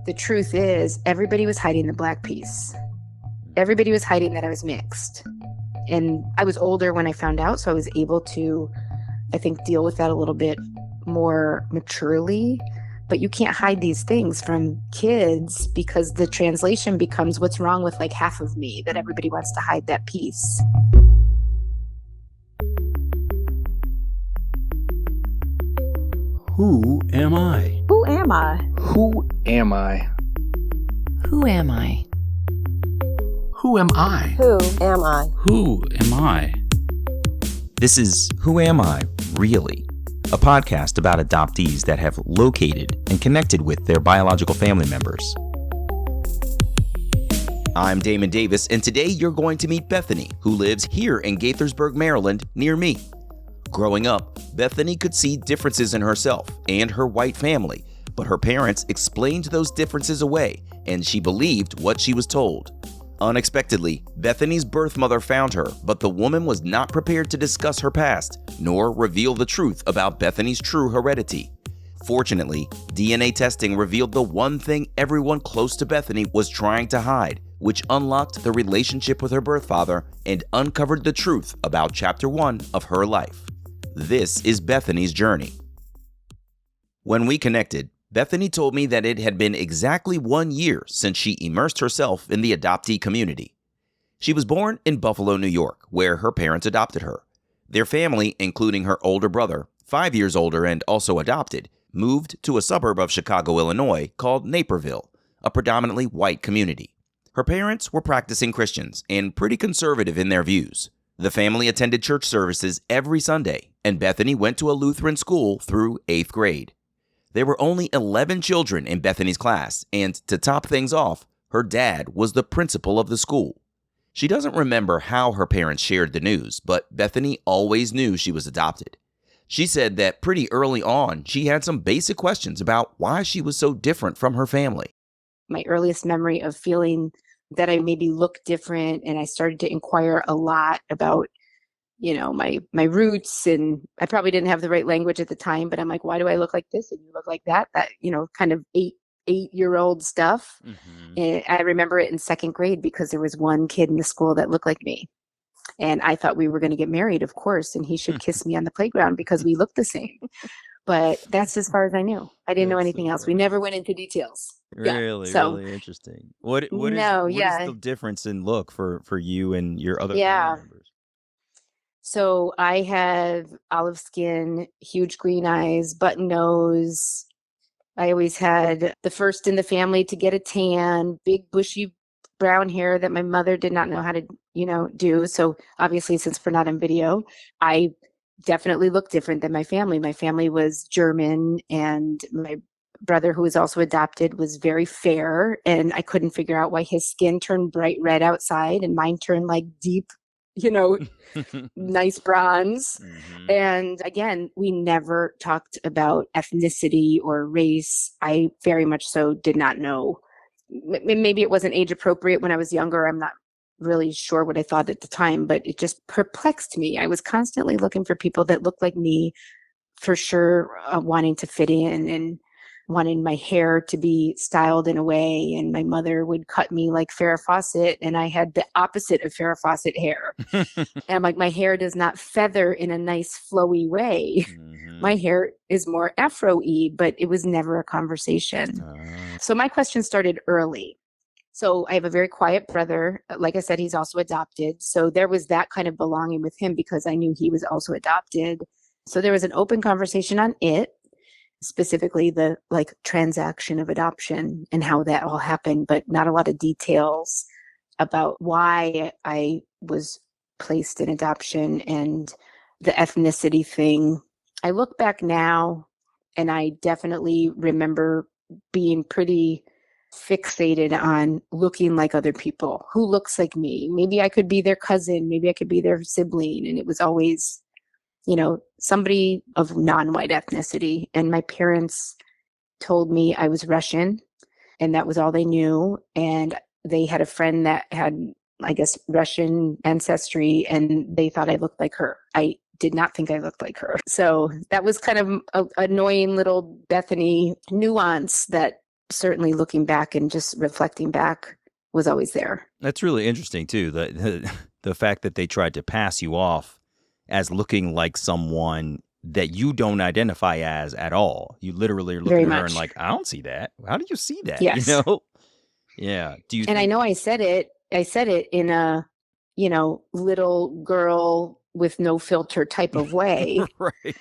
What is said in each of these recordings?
the truth is everybody was hiding the black piece. Everybody was hiding that I was mixed. And I was older when I found out, so I was able to, I think, deal with that a little bit more maturely. But you can't hide these things from kids because the translation becomes what's wrong with like half of me, that everybody wants to hide that piece. Who am I? Who am I? Who am I? Who am I? Who am I? Who am I? Who am I? This is Who Am I, Really? A podcast about adoptees that have located and connected with their biological family members. I'm Damon Davis, and today you're going to meet Bethany, who lives here in Gaithersburg, Maryland, near me. Growing up, Bethany could see differences in herself and her white family, but her parents explained those differences away, and she believed what she was told. Unexpectedly, Bethany's birth mother found her, but the woman was not prepared to discuss her past, nor reveal the truth about Bethany's true heredity. Fortunately, DNA testing revealed the one thing everyone close to Bethany was trying to hide, which unlocked the relationship with her birth father and uncovered the truth about Chapter 1 of her life. This is Bethany's journey. When we connected, Bethany told me that it had been exactly 1 year since she immersed herself in the adoptee community. She was born in Buffalo, New York, where her parents adopted her. Their family, including her older brother, 5 years older and also adopted, moved to a suburb of Chicago, Illinois called Naperville, a predominantly white community. Her parents were practicing Christians and pretty conservative in their views. The family attended church services every Sunday, and Bethany went to a Lutheran school through 8th grade. There were only 11 children in Bethany's class, and to top things off, her dad was the principal of the school. She doesn't remember how her parents shared the news, but Bethany always knew she was adopted. She said that pretty early on, she had some basic questions about why she was so different from her family. My earliest memory of feeling that I maybe looked different, and I started to inquire a lot about my roots, and I probably didn't have the right language at the time, but I'm like, why do I look like this and you look like that? That, kind of eight-year-old stuff. Mm-hmm. And I remember it in 2nd grade because there was one kid in the school that looked like me. And I thought we were going to get married, of course, and he should kiss me on the playground because we looked the same. But that's as far as I knew. I didn't know anything else. We never went into details. Really, So, really interesting. What is the difference in look for you and your other family members? So I have olive skin, huge green eyes, button nose. I always had the first in the family to get a tan, big bushy brown hair that my mother did not know how to, do. So obviously, since we're not in video, I definitely look different than my family. My family was German, and my brother, who was also adopted, was very fair, and I couldn't figure out why his skin turned bright red outside and mine turned like deep, nice bronze. Mm-hmm. And again, we never talked about ethnicity or race. I very much so did not know. Maybe it wasn't age appropriate when I was younger. I'm not really sure what I thought at the time, but it just perplexed me. I was constantly looking for people that looked like me, for sure, wanting to fit in and wanting my hair to be styled in a way. And my mother would cut me like Farrah Fawcett, and I had the opposite of Farrah Fawcett hair. And I'm like, my hair does not feather in a nice flowy way. Mm-hmm. My hair is more afro-y, but it was never a conversation. So my question started early. So I have a very quiet brother. Like I said, he's also adopted. So there was that kind of belonging with him because I knew he was also adopted. So there was an open conversation on it, specifically the transaction of adoption and how that all happened, but not a lot of details about why I was placed in adoption and the ethnicity thing. I look back now and I definitely remember being pretty fixated on looking like other people. Who looks like me? Maybe I could be their cousin, maybe I could be their sibling. And it was always somebody of non-white ethnicity. And my parents told me I was Russian, and that was all they knew. And they had a friend that had, I guess, Russian ancestry, and they thought I looked like her. I did not think I looked like her. So that was kind of an annoying little Bethany nuance that certainly looking back and just reflecting back was always there. That's really interesting too. The fact that they tried to pass you off as looking like someone that you don't identify as at all. You literally are Very looking at her much. and like, I don't see that. How do you see that? Yes. You know? Yeah. Do you? And I know I said it in a, little girl with no filter type of way. Right.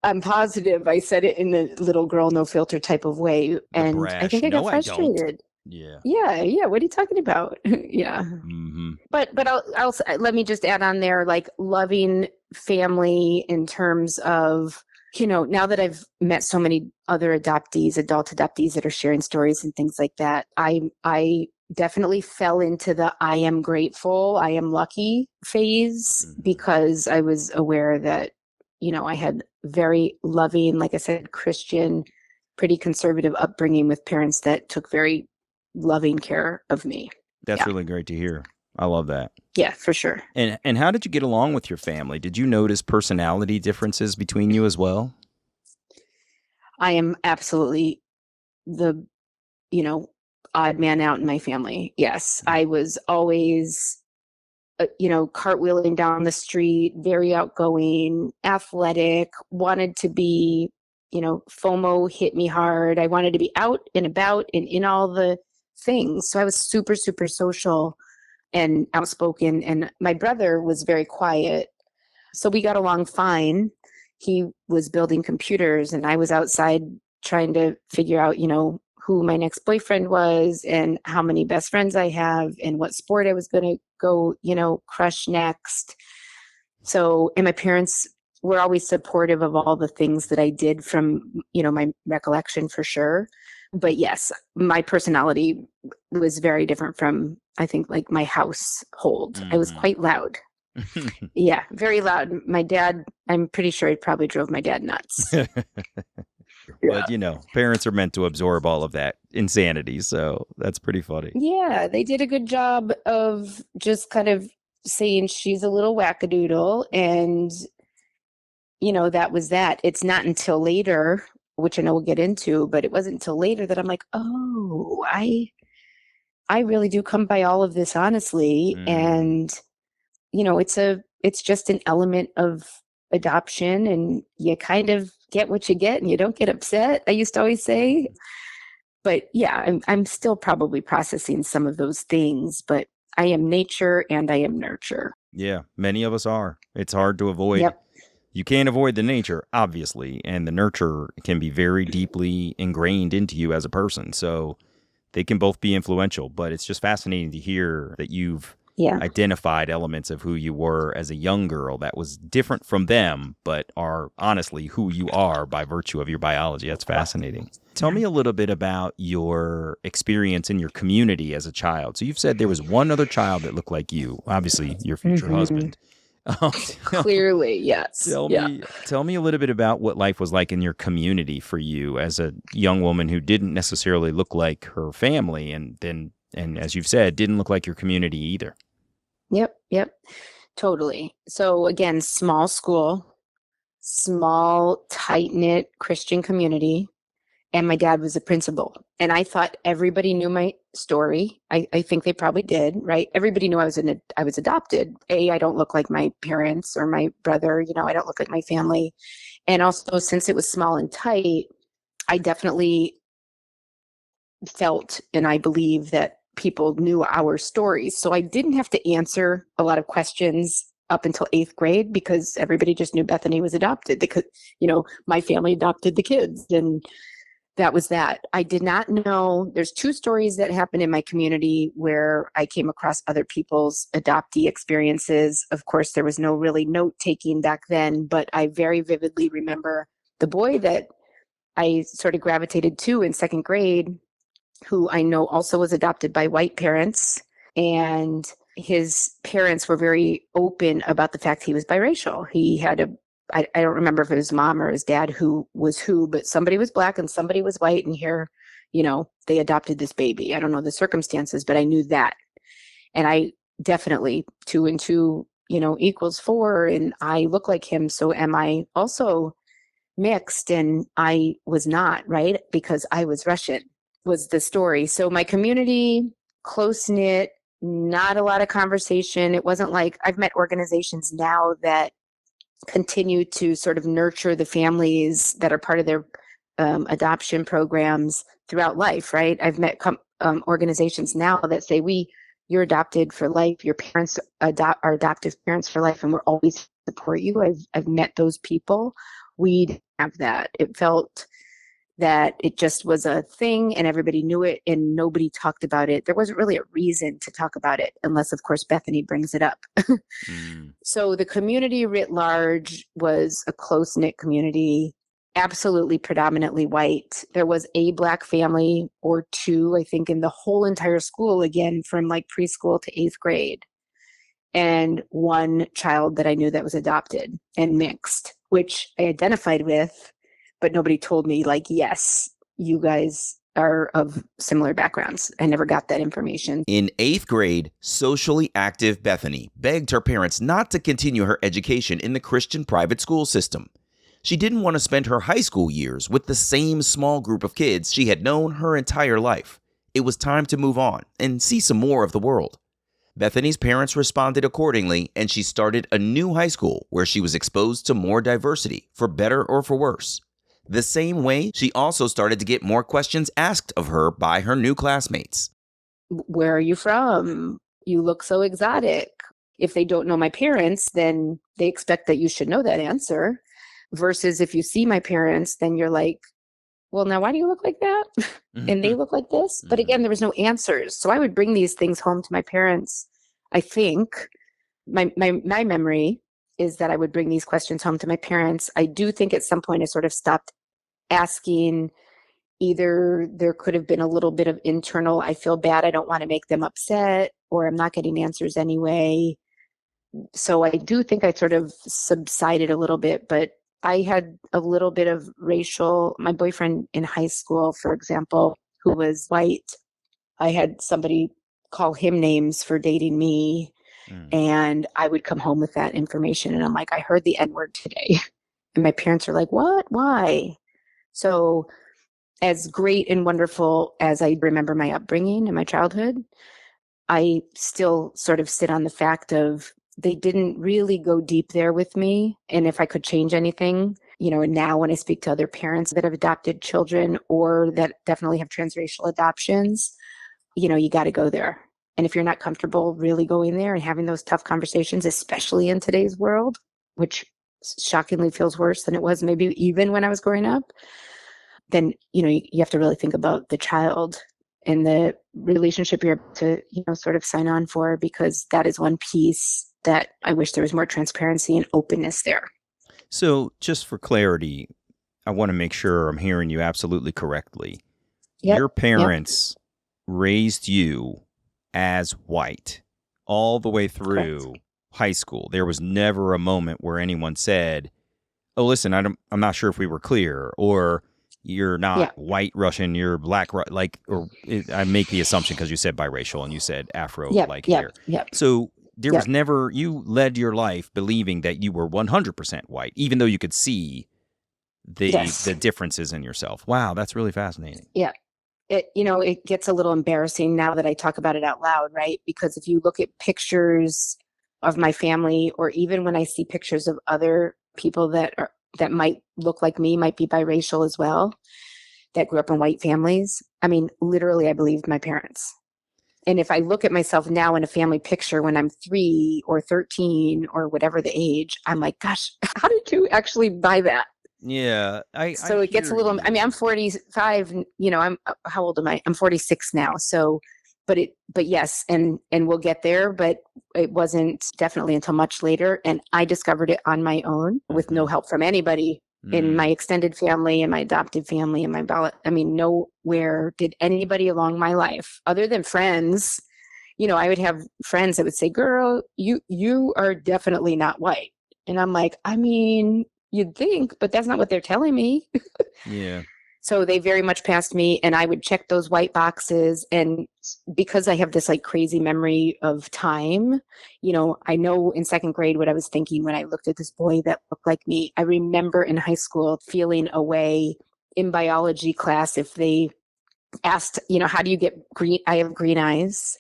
I'm positive I said it in the little girl, no filter type of way. And I brash, think I got "No, I don't." frustrated. Yeah. Yeah. What are you talking about? Yeah. Mm-hmm. But I'll let me just add on there, like loving family in terms of, now that I've met so many other adult adoptees that are sharing stories and things like that, I definitely fell into the I am grateful, I am lucky phase because I was aware that, I had very loving, like I said, Christian, pretty conservative upbringing with parents that took very loving care of me. That's Yeah. really great to hear. I love that. Yeah, for sure. And how did you get along with your family? Did you notice personality differences between you as well? I am absolutely the, odd man out in my family. Yes, I was always, cartwheeling down the street, very outgoing, athletic, wanted to be, FOMO hit me hard. I wanted to be out and about and in all the things. So I was super, super social and outspoken. And my brother was very quiet. So we got along fine. He was building computers and I was outside trying to figure out, who my next boyfriend was and how many best friends I have and what sport I was going to go, crush next. So, and my parents were always supportive of all the things that I did from, my recollection for sure. But yes, my personality was very different from, I think, like my household. I was quite loud. Yeah, very loud. My dad, I'm pretty sure it probably drove my dad nuts. But, parents are meant to absorb all of that insanity. So that's pretty funny. Yeah, they did a good job of just kind of saying she's a little wackadoodle. And, that was that. It's not until later, which I know we'll get into, but it wasn't until later that I'm like, oh, I really do come by all of this honestly. And, it's just an element of adoption and you kind of get what you get and you don't get upset, I used to always say. But yeah, I'm still probably processing some of those things, but I am nature and I am nurture. Yeah, many of us are. It's hard to avoid. Yep. You can't avoid the nature, obviously, and the nurture can be very deeply ingrained into you as a person. So they can both be influential, but it's just fascinating to hear that you've identified elements of who you were as a young girl that was different from them, but are honestly who you are by virtue of your biology. That's fascinating. Tell me a little bit about your experience in your community as a child. So you've said there was one other child that looked like you, obviously your future husband. Clearly, yes. Tell me a little bit about what life was like in your community for you as a young woman who didn't necessarily look like her family and as you've said, didn't look like your community either. Yep. Totally. So again, small school, small, tight-knit Christian community. And my dad was a principal. And I thought everybody knew my story. I think they probably did, right? Everybody knew I was adopted. I don't look like my parents or my brother. I don't look like my family. And also, since it was small and tight, I definitely felt and I believe that people knew our stories. So I didn't have to answer a lot of questions up until 8th grade because everybody just knew Bethany was adopted because, my family adopted the kids and that was that. I did not know. There's 2 stories that happened in my community where I came across other people's adoptee experiences. Of course, there was no really note taking back then, but I very vividly remember the boy that I sort of gravitated to in 2nd grade, who I know also was adopted by white parents. And his parents were very open about the fact he was biracial. He had I don't remember if it was mom or his dad who was who, but somebody was black and somebody was white. And here, they adopted this baby. I don't know the circumstances, but I knew that. And I definitely 2 and 2, equals 4. And I look like him. So am I also mixed? And I was not, right? Because I was Russian. was the story. So my community, close knit, not a lot of conversation. It wasn't like I've met organizations now that continue to sort of nurture the families that are part of their adoption programs throughout life, right? I've met organizations now that say, you're adopted for life. Your parents are adoptive parents for life, and we're always support you. I've met those people. We didn't have that. It felt that it just was a thing and everybody knew it and nobody talked about it. There wasn't really a reason to talk about it unless, of course, Bethany brings it up. So the community writ large was a close-knit community, absolutely predominantly white. There was a Black family or two, I think, in the whole entire school, again, from like preschool to 8th grade. And one child that I knew that was adopted and mixed, which I identified with, but nobody told me, like, yes, you guys are of similar backgrounds. I never got that information. In 8th grade, socially active Bethany begged her parents not to continue her education in the Christian private school system. She didn't want to spend her high school years with the same small group of kids she had known her entire life. It was time to move on and see some more of the world. Bethany's parents responded accordingly, and she started a new high school where she was exposed to more diversity, for better or for worse. The same way, she also started to get more questions asked of her by her new classmates. Where are you from? You look so exotic. If they don't know my parents, then they expect that you should know that answer. Versus if you see my parents, then you're like, well, now why do you look like that? And they look like this? But again, there was no answers. So I would bring these things home to my parents. I think my memory is that I would bring these questions home to my parents. I do think at some point I sort of stopped asking. Either there could have been a little bit of internal, I feel bad, I don't want to make them upset, or I'm not getting answers anyway. So I do think I sort of subsided a little bit, but I had a little bit of my boyfriend in high school, for example, who was white, I had somebody call him names for dating me. And I would come home with that information. And I'm like, I heard the N-word today. And my parents are like, what? Why? So as great and wonderful as I remember my upbringing and my childhood, I still sort of sit on the fact of they didn't really go deep there with me. And if I could change anything, and now when I speak to other parents that have adopted children or that definitely have transracial adoptions, you got to go there. And if you're not comfortable really going there and having those tough conversations, especially in today's world, which shockingly feels worse than it was maybe even when I was growing up, then, you have to really think about the child and the relationship you're able to, sort of sign on for, because that is one piece that I wish there was more transparency and openness there. So just for clarity, I want to make sure I'm hearing you absolutely correctly. Yep. Your parents raised you as white all the way through Correct. high school. There was never a moment where anyone said, oh, listen, I'm not sure if we were clear, or you're not white Russian, you're black, I make the assumption because you said biracial and you said Afro here. So there was never, you led your life believing that you were 100% white, even though you could see the differences in yourself. Wow, that's really fascinating. Yeah. It gets a little embarrassing now that I talk about it out loud, right? Because if you look at pictures of my family, or even when I see pictures of other people that might look like me, might be biracial as well, that grew up in white families, I mean, literally, I believed my parents. And if I look at myself now in a family picture when I'm 3 or 13 or whatever the age, I'm like, gosh, how did you actually buy that? Yeah. It gets a little, I mean, I'm 45, how old am I? I'm 46 now. So, but yes, and we'll get there, but it wasn't definitely until much later. And I discovered it on my own with no help from anybody in my extended family and my adopted family and nowhere did anybody along my life other than friends. I would have friends that would say, girl, you are definitely not white. And I'm like, I mean, you'd think, but that's not what they're telling me. Yeah. So they very much passed me, and I would check those white boxes. And because I have this like crazy memory of time, I know in 2nd grade what I was thinking when I looked at this boy that looked like me. I remember in high school feeling a way in biology class if they asked, how do you get green? I have green eyes.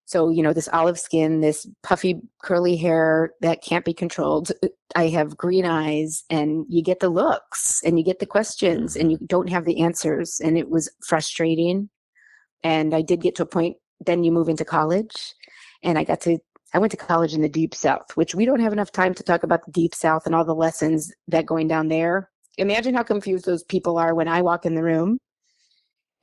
So, this olive skin, this puffy curly hair that can't be controlled. I have green eyes, and you get the looks and you get the questions and you don't have the answers. And it was frustrating. And I did get to a point, then you move into college, and I went to college in the Deep South, which we don't have enough time to talk about the Deep South and all the lessons that going down there. Imagine how confused those people are when I walk in the room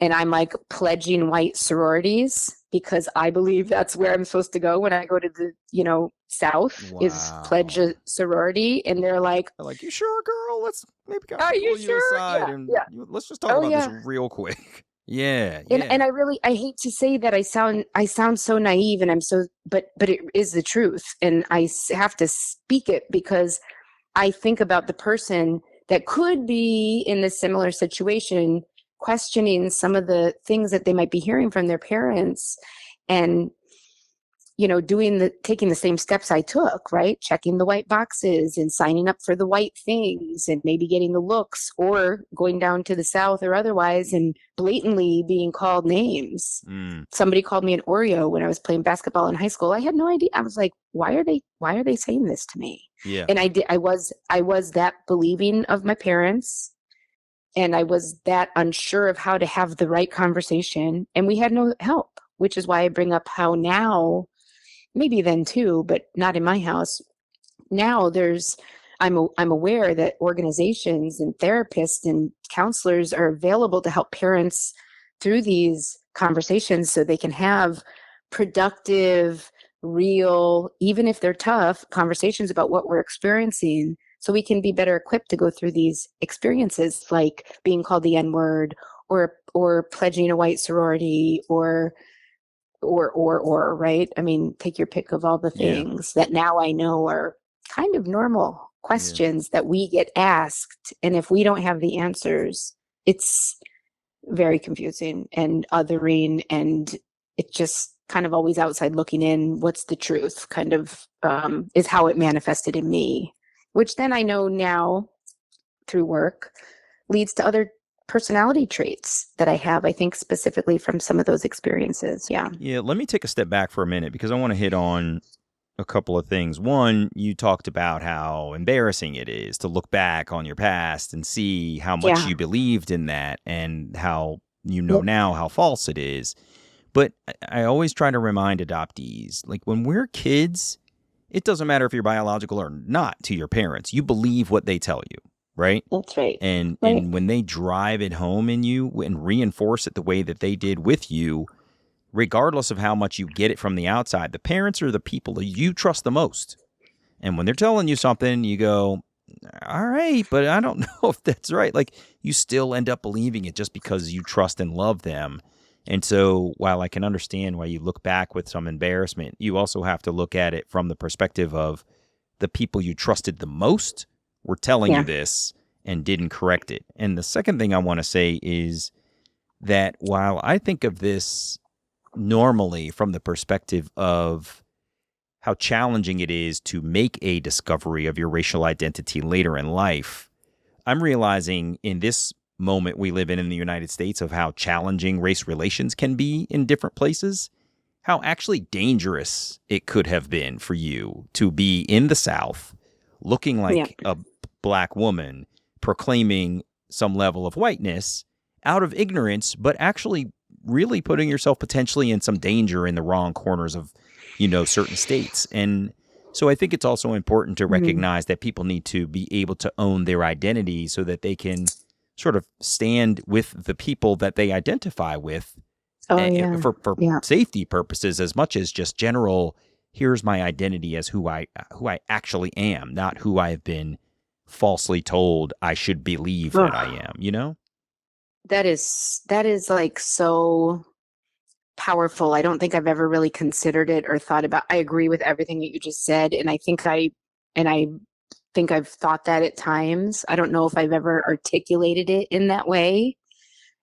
and I'm like pledging white sororities because I believe that's where I'm supposed to go when I go to the, South is pledge a sorority. And they're like, you sure, girl? Let's maybe are you pull you sure? aside and let's just talk about this real quick. Yeah. And I hate to say that I sound so naive and but it is the truth. And I have to speak it because I think about the person that could be in a similar situation, questioning some of the things that they might be hearing from their parents and, taking the same steps I took, right? Checking the white boxes and signing up for the white things and maybe getting the looks or going down to the South or otherwise and blatantly being called names. Somebody called me an Oreo when I was playing basketball in high school. I had no idea. I was like, why are they saying this to me? Yeah. And I was that believing of my parents. And I was that unsure of how to have the right conversation. And we had no help, which is why I bring up how now, maybe then too, but not in my house. Now I'm aware that organizations and therapists and counselors are available to help parents through these conversations so they can have productive, real, even if they're tough, conversations about what we're experiencing so we can be better equipped to go through these experiences like being called the N-word or pledging a white sorority or right? I mean, take your pick of all the things that now I know are kind of normal questions that we get asked. And if we don't have the answers, it's very confusing and othering. And it just kind of always outside looking in, what's the truth kind of is how it manifested in me, which then I know now through work leads to other personality traits that I have, I think specifically from some of those experiences. Yeah. Yeah. Let me take a step back for a minute because I want to hit on a couple of things. One, you talked about how embarrassing it is to look back on your past and see how much you believed in that and how now how false it is. But I always try to remind adoptees, like when we're kids, it doesn't matter if you're biological or not to your parents. You believe what they tell you. Right? That's right. And when they drive it home in you and reinforce it the way that they did with you, regardless of how much you get it from the outside, the parents are the people that you trust the most. And when they're telling you something, you go, all right, but I don't know if that's right. Like you still end up believing it just because you trust and love them. And so while I can understand why you look back with some embarrassment, you also have to look at it from the perspective of the people you trusted the most were telling you this and didn't correct it. And the second thing I want to say is that while I think of this normally from the perspective of how challenging it is to make a discovery of your racial identity later in life, I'm realizing in this moment we live in the United States of how challenging race relations can be in different places, how actually dangerous it could have been for you to be in the South looking like a Black woman proclaiming some level of whiteness out of ignorance, but actually really putting yourself potentially in some danger in the wrong corners of, certain states. And so I think it's also important to recognize that people need to be able to own their identity so that they can sort of stand with the people that they identify with for safety purposes as much as just general, here's my identity as who I actually am, not who I've been falsely told I should believe that I am, That is like so powerful. I don't think I've ever really considered it or thought about. I agree with everything that you just said, and I think I've thought that at times. I don't know if I've ever articulated it in that way.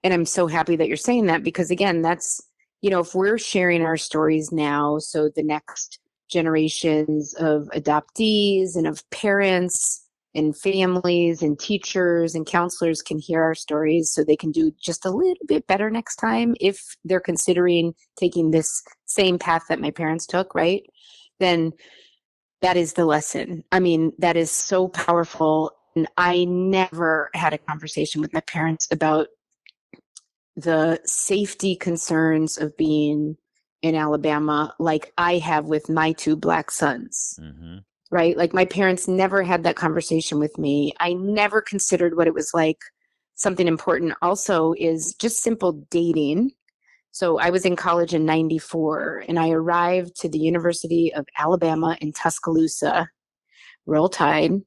And I'm so happy that you're saying that because again, that's, if we're sharing our stories now, so the next generations of adoptees and of parents and families and teachers and counselors can hear our stories so they can do just a little bit better next time if they're considering taking this same path that my parents took, right? Then that is the lesson. I mean, that is so powerful. And I never had a conversation with my parents about the safety concerns of being in Alabama like I have with my two Black sons. Mm-hmm. Right? Like my parents never had that conversation with me. I never considered what it was like. Something important also is just simple dating. So I was in college in 94 and I arrived to the University of Alabama in Tuscaloosa, Roll Tide.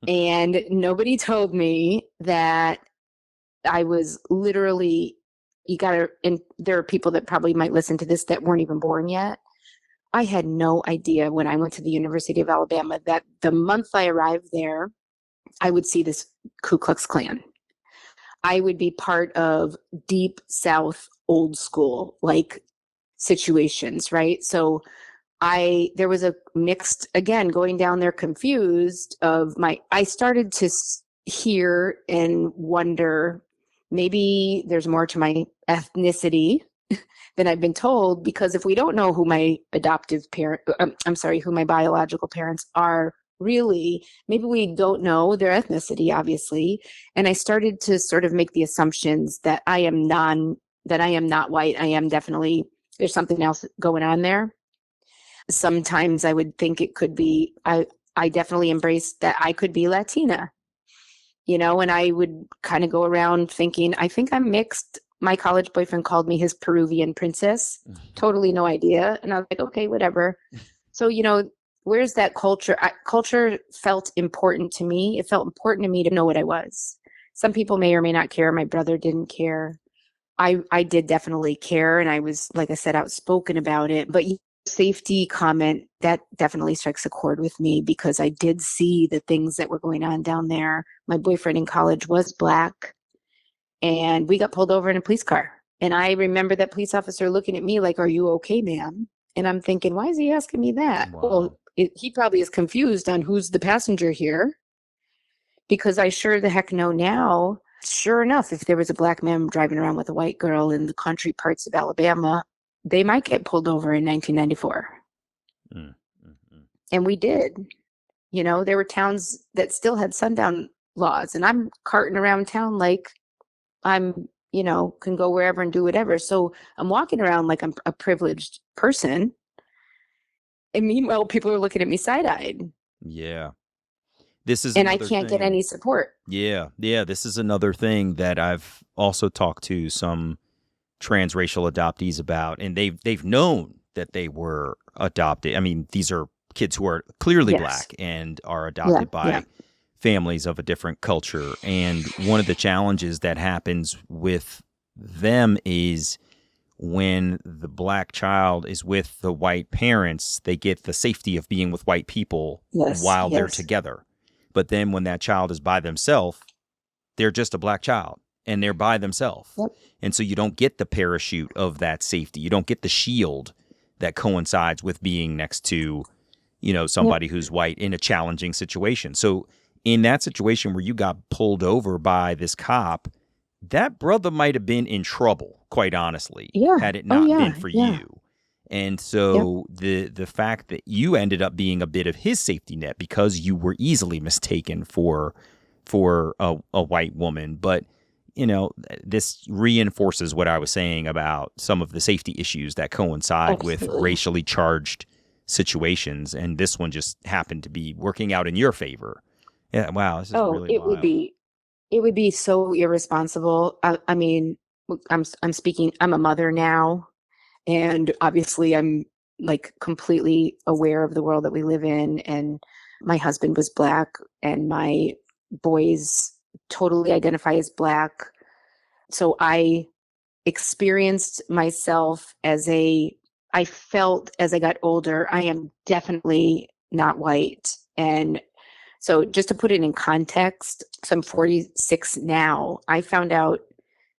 And nobody told me that I was literally, and there are people that probably might listen to this that weren't even born yet. I had no idea when I went to the University of Alabama that the month I arrived there, I would see this Ku Klux Klan. I would be part of deep South old school like situations, right? So there was a mixed, again, going down there confused I started to hear and wonder, maybe there's more to my ethnicity than I've been told, because if we don't know who my who my biological parents are really, maybe we don't know their ethnicity, obviously. And I started to sort of make the assumptions that I am not white. I am definitely, there's something else going on there. Sometimes I would think it could be, I definitely embraced that I could be Latina, and I would kind of go around thinking, I think I'm mixed. My college boyfriend called me his Peruvian princess. Totally no idea. And I was like, okay, whatever. So, where's that culture? Culture felt important to me. It felt important to me to know what I was. Some people may or may not care. My brother didn't care. I did definitely care. And I was, like I said, outspoken about it. But safety comment, that definitely strikes a chord with me because I did see the things that were going on down there. My boyfriend in college was Black. And we got pulled over in a police car. And I remember that police officer looking at me like, "Are you okay, ma'am?" And I'm thinking, why is he asking me that? Wow. Well, he probably is confused on who's the passenger here, because I sure the heck know now. Sure enough, if there was a Black man driving around with a white girl in the country parts of Alabama, they might get pulled over in 1994. Mm-hmm. And we did. There were towns that still had sundown laws. And I'm carting around town like I'm, can go wherever and do whatever. So I'm walking around like I'm a privileged person. And meanwhile, people are looking at me side-eyed. Yeah. And I can't get any support. Yeah. Yeah. This is another thing that I've also talked to some transracial adoptees about, and they've known that they were adopted. I mean, these are kids who are clearly Yes. Black and are adopted by families of a different culture. And one of the challenges that happens with them is when the Black child is with the white parents, they get the safety of being with white people while they're together. But then when that child is by themselves, they're just a Black child and they're by themselves. Yep. And so you don't get the parachute of that safety. You don't get the shield that coincides with being next to, somebody who's white in a challenging situation. So in that situation where you got pulled over by this cop, that brother might have been in trouble, quite honestly, had it not been for you. And so the fact that you ended up being a bit of his safety net because you were easily mistaken for a white woman. But, this reinforces what I was saying about some of the safety issues that coincide with racially charged situations. And this one just happened to be working out in your favor. Yeah, wow, this is really wild. It would be so irresponsible. I mean, I'm speaking, I'm a mother now, and obviously I'm like completely aware of the world that we live in, and my husband was Black and my boys totally identify as Black. So I experienced myself I felt as I got older, I am definitely not white. And so just to put it in context, so I'm 46 now. I found out,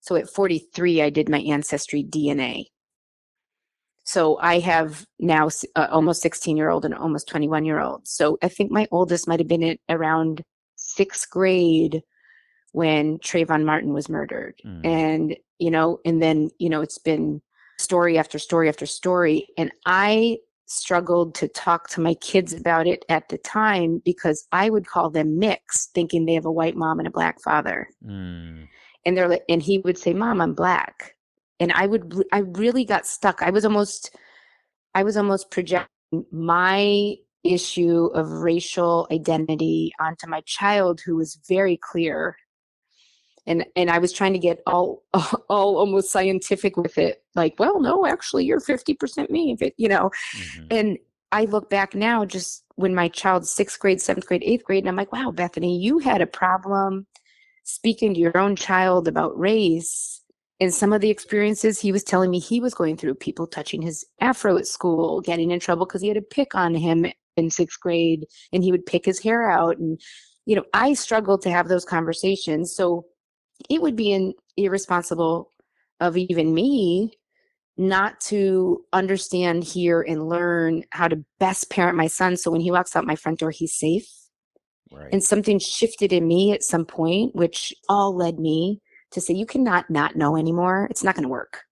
so at 43, I did my ancestry DNA. So I have now almost 16-year-old and almost 21-year-old. So I think my oldest might have been at around sixth grade when Trayvon Martin was murdered. And, and then, it's been story after story after story. And I struggled to talk to my kids about it at the time because I would call them mixed, thinking they have a white mom and a black father. And they're like, and he would say, Mom, I'm black. And I really got stuck. I was almost projecting my issue of racial identity onto my child, who was very clear. And I was trying to get all almost scientific with it. Like, well, no, actually you're 50% me, and I look back now, just when my child's 6th grade, 7th grade, 8th grade, and I'm like, wow, Bethany, you had a problem speaking to your own child about race. And some of the experiences he was telling me he was going through, people touching his afro at school, getting in trouble because he had to pick on him in 6th grade, and he would pick his hair out. And, I struggled to have those conversations. So it would be irresponsible of even me not to understand, hear, and learn how to best parent my son. So when he walks out my front door, he's safe. Right. And something shifted in me at some point, which all led me to say, you cannot not know anymore. It's not going to work.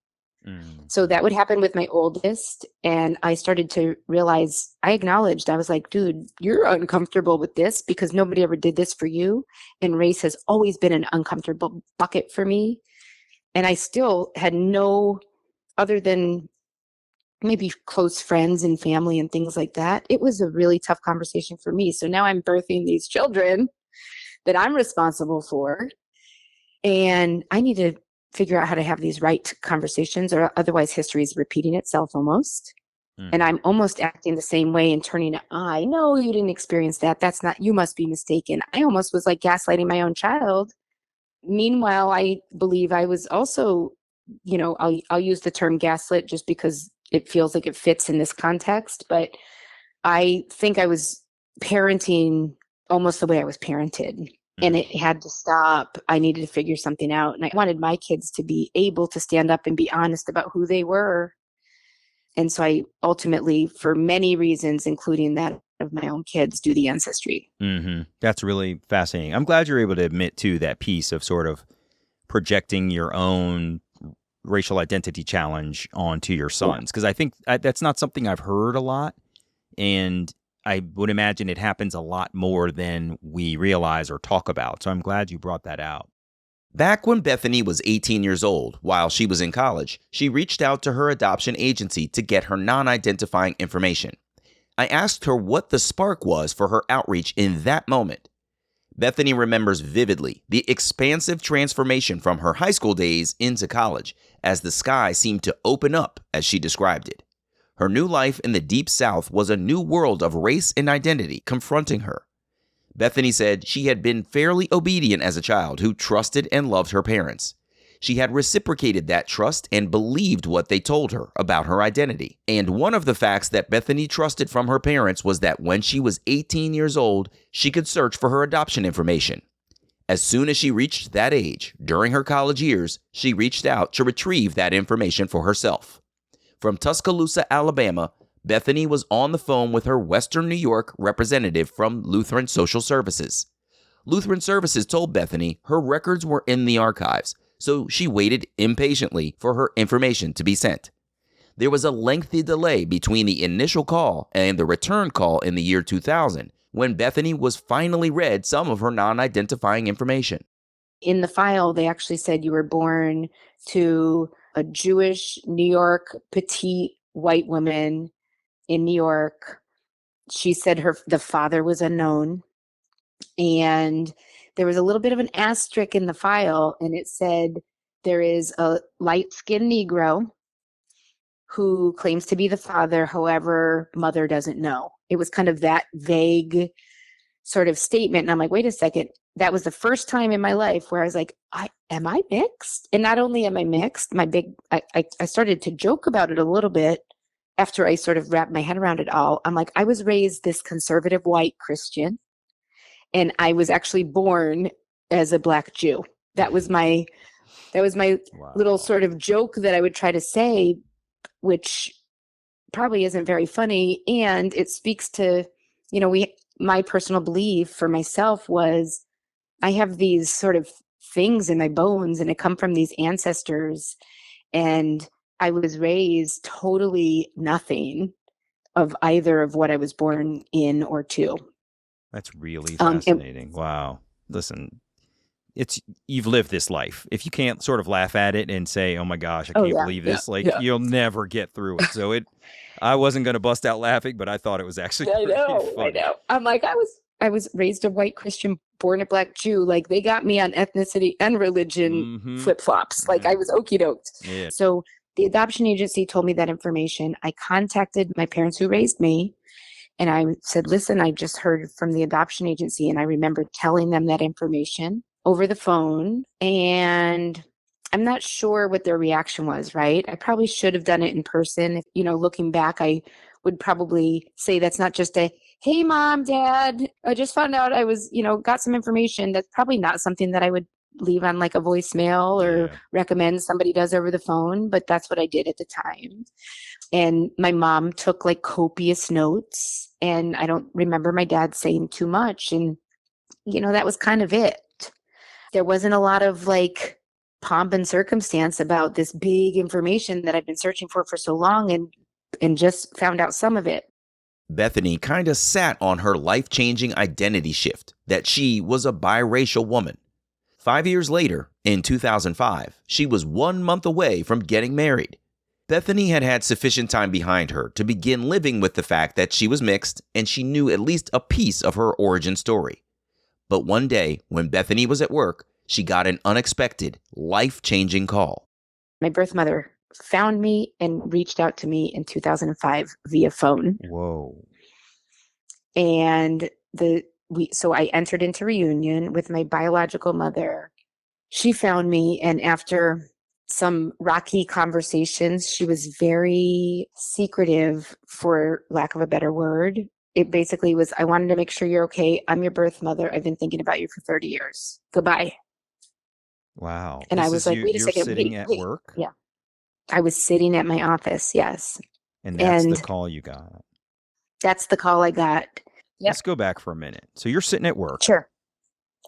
So that would happen with my oldest. And I started to realize, I was like, dude, you're uncomfortable with this because nobody ever did this for you. And race has always been an uncomfortable bucket for me. And I still had no, other than maybe close friends and family and things like that, it was a really tough conversation for me. So now I'm birthing these children that I'm responsible for. And I need to figure out how to have these right conversations, or otherwise history is repeating itself almost. And I'm almost acting the same way and turning an eye. No, you didn't experience that. That's not, you must be mistaken. I almost was like gaslighting my own child. Meanwhile, I believe I was also, I'll use the term gaslit just because it feels like it fits in this context. But I think I was parenting almost the way I was parented. And it had to stop. I needed to figure something out. And I wanted my kids to be able to stand up and be honest about who they were. And so I ultimately, for many reasons, including that of my own kids, do the ancestry. That's really fascinating. I'm glad you're able to admit to that piece of sort of projecting your own racial identity challenge onto your sons. Because I think that's not something I've heard a lot. And I would imagine it happens a lot more than we realize or talk about. So I'm glad you brought that out. Back when Bethany was 18 years old, while she was in college, she reached out to her adoption agency to get her non-identifying information. I asked her what the spark was for her outreach in that moment. Bethany remembers vividly the expansive transformation from her high school days into college, as the sky seemed to open up, as she described it. Her new life in the Deep South was a new world of race and identity confronting her. Bethany said she had been fairly obedient as a child who trusted and loved her parents. She had reciprocated that trust and believed what they told her about her identity. And one of the facts that Bethany trusted from her parents was that when she was 18 years old, she could search for her adoption information. As soon as she reached that age, during her college years, she reached out to retrieve that information for herself. From Tuscaloosa, Alabama, Bethany was on the phone with her Western New York representative from Lutheran Social Services. Lutheran Services told Bethany her records were in the archives, so she waited impatiently for her information to be sent. There was a lengthy delay between the initial call and the return call in the year 2000, when Bethany was finally read some of her non-identifying information. In the file, they actually said you were born to a Jewish New York petite white woman in New York. She said the father was unknown. And there was a little bit of an asterisk in the file, and it said there is a light-skinned Negro who claims to be the father, however, mother doesn't know. It was kind of that vague sort of statement. And I'm like, wait a second. That was the first time in my life where I was like, am I mixed? And not only am I mixed, I started to joke about it a little bit after I sort of wrapped my head around it all. I'm like, I was raised this conservative white Christian, and I was actually born as a Black Jew. That was my little sort of joke that I would try to say, which probably isn't very funny. And it speaks to, my personal belief for myself was I have these sort of things in my bones and it come from these ancestors. And I was raised totally nothing of either of what I was born in or to. That's really fascinating. Wow. Listen, you've lived this life. If you can't sort of laugh at it and say, "Oh my gosh, I can't believe this," you'll never get through it. So I wasn't going to bust out laughing, but I thought it was actually pretty funny. I know. I'm like, I was raised a white Christian, born a black Jew. Like they got me on ethnicity and religion flip-flops. Like I was okie doked. Yeah. So the adoption agency told me that information. I contacted my parents who raised me and I said, listen, I just heard from the adoption agency. And I remember telling them that information over the phone. And I'm not sure what their reaction was, right? I probably should have done it in person. You know, looking back, I would probably say that's not just a, hey, mom, dad, I just found out I was, got some information. That's probably not something that I would leave on like a voicemail or recommend somebody does over the phone, but that's what I did at the time. And my mom took like copious notes and I don't remember my dad saying too much. And, that was kind of it. There wasn't a lot of like pomp and circumstance about this big information that I've been searching for so long and just found out some of it. Bethany kind of sat on her life-changing identity shift that she was a biracial woman. 5 years later, in 2005, she was 1 month away from getting married. Bethany had had sufficient time behind her to begin living with the fact that she was mixed and she knew at least a piece of her origin story. But one day, when Bethany was at work, she got an unexpected, life-changing call. My birth mother found me and reached out to me in 2005 via phone. Whoa. And so I entered into reunion with my biological mother. She found me, and after some rocky conversations, she was very secretive, for lack of a better word. It basically was, I wanted to make sure you're okay. I'm your birth mother. I've been thinking about you for 30 years. Goodbye. Wow. And I was like, wait a second. You're sitting at work? Yeah. I was sitting at my office, yes. And that's the call you got. That's the call I got. Yep. Let's go back for a minute. So you're sitting at work. Sure.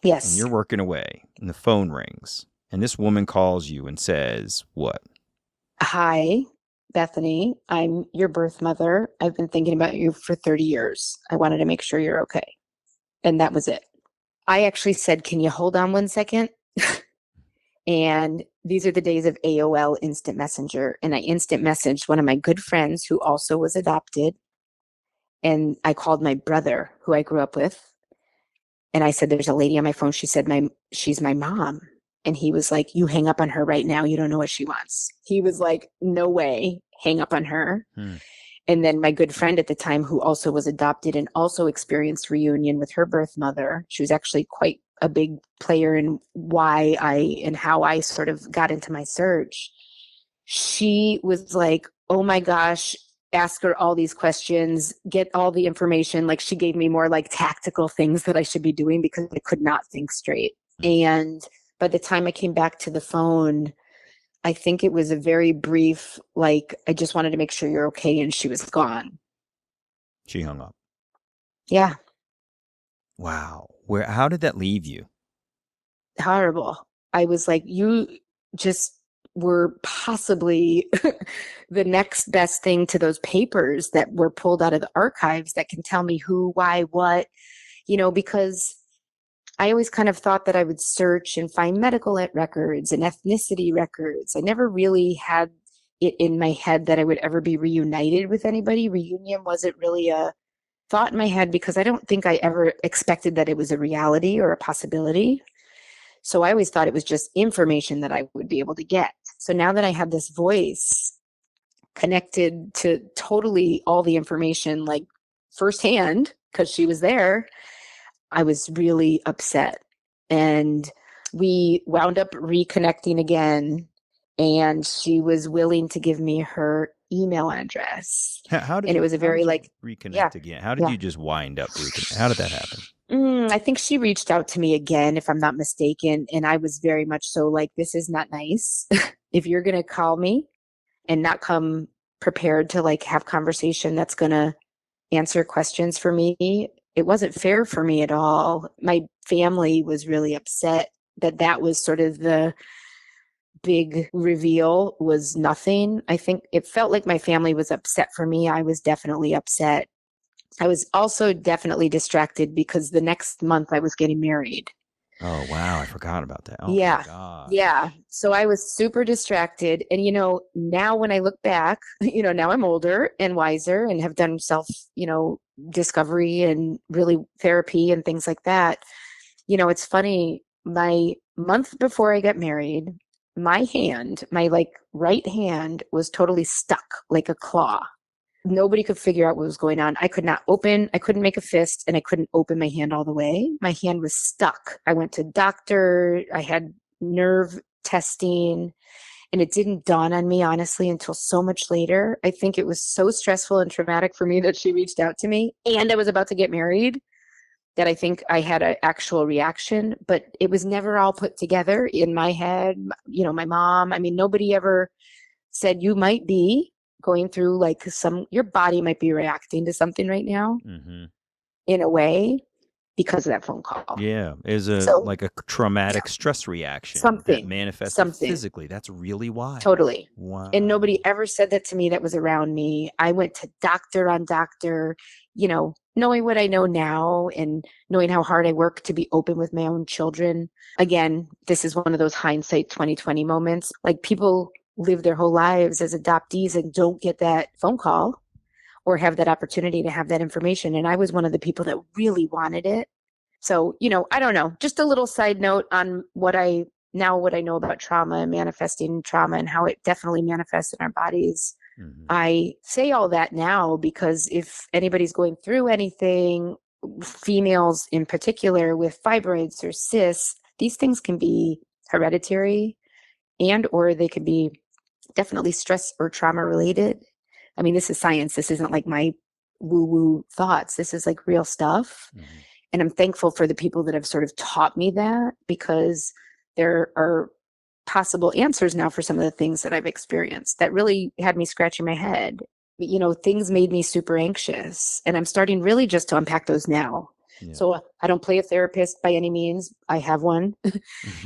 Yes. And you're working away, and the phone rings, and this woman calls you and says, what? Hi, Bethany. I'm your birth mother. I've been thinking about you for 30 years. I wanted to make sure you're okay. And that was it. I actually said, can you hold on 1 second? And these are the days of AOL Instant Messenger. And I instant messaged one of my good friends who also was adopted. And I called my brother, who I grew up with. And I said, there's a lady on my phone. She said, she's my mom. And he was like, you hang up on her right now. You don't know what she wants. He was like, no way, hang up on her. And then my good friend at the time, who also was adopted and also experienced reunion with her birth mother. She was actually quite a big player in why and how I sort of got into my search. She was like, oh my gosh, ask her all these questions, get all the information. Like she gave me more like tactical things that I should be doing because I could not think straight. And by the time I came back to the phone, I think it was a very brief, like, I just wanted to make sure you're okay. And she was gone. She hung up. Yeah. Wow. How did that leave you? Horrible. I was like, you just were possibly the next best thing to those papers that were pulled out of the archives that can tell me who, why, what, because I always kind of thought that I would search and find medical records and ethnicity records. I never really had it in my head that I would ever be reunited with anybody. Reunion wasn't really a thought in my head because I don't think I ever expected that it was a reality or a possibility. So I always thought it was just information that I would be able to get. So now that I have this voice connected to totally all the information, like firsthand, because she was there, I was really upset. And we wound up reconnecting again. And she was willing to give me her email address. It was a very like reconnect again. How did you just wind up reconnect? How did that happen? I think she reached out to me again, if I'm not mistaken. And I was very much so like, this is not nice. If you're going to call me and not come prepared to like have conversation that's going to answer questions for me it wasn't fair for me at all. My family was really upset that was sort of the big reveal was nothing. I think it felt like my family was upset for me. I was definitely upset. I was also definitely distracted because the next month I was getting married. Oh, wow. I forgot about that. Oh, Yeah. my God. Yeah. So I was super distracted. And, now when I look back, now I'm older and wiser and have done self, discovery and really therapy and things like that. It's funny. My month before I got married, my right hand was totally stuck like a claw. Nobody could figure out what was going on. I couldn't make a fist, and I couldn't open my hand all the way. My hand was stuck. I went to doctor, I had nerve testing, and it didn't dawn on me, honestly, until so much later. I think it was so stressful and traumatic for me that she reached out to me, and I was about to get married, that I think I had an actual reaction, but it was never all put together in my head. My mom, nobody ever said you might be going through your body might be reacting to something right now in a way because of that phone call. Yeah. Is like a traumatic stress reaction that manifested physically. That's really wild. Totally. Wow. And nobody ever said that to me that was around me. I went to doctor on doctor, knowing what I know now and knowing how hard I work to be open with my own children. Again, this is one of those hindsight 2020 moments. Like, people live their whole lives as adoptees and don't get that phone call or have that opportunity to have that information. And I was one of the people that really wanted it. So, I don't know, just a little side note on what I know about trauma and manifesting trauma and how it definitely manifests in our bodies. I say all that now because if anybody's going through anything, females in particular with fibroids or cysts, these things can be hereditary or they could be definitely stress or trauma related. This is science. This isn't like my woo-woo thoughts. This is like real stuff. And I'm thankful for the people that have sort of taught me that, because there are possible answers now for some of the things that I've experienced that really had me scratching my head. Things made me super anxious, and I'm starting really just to unpack those now. Yeah. So I don't play a therapist by any means. I have one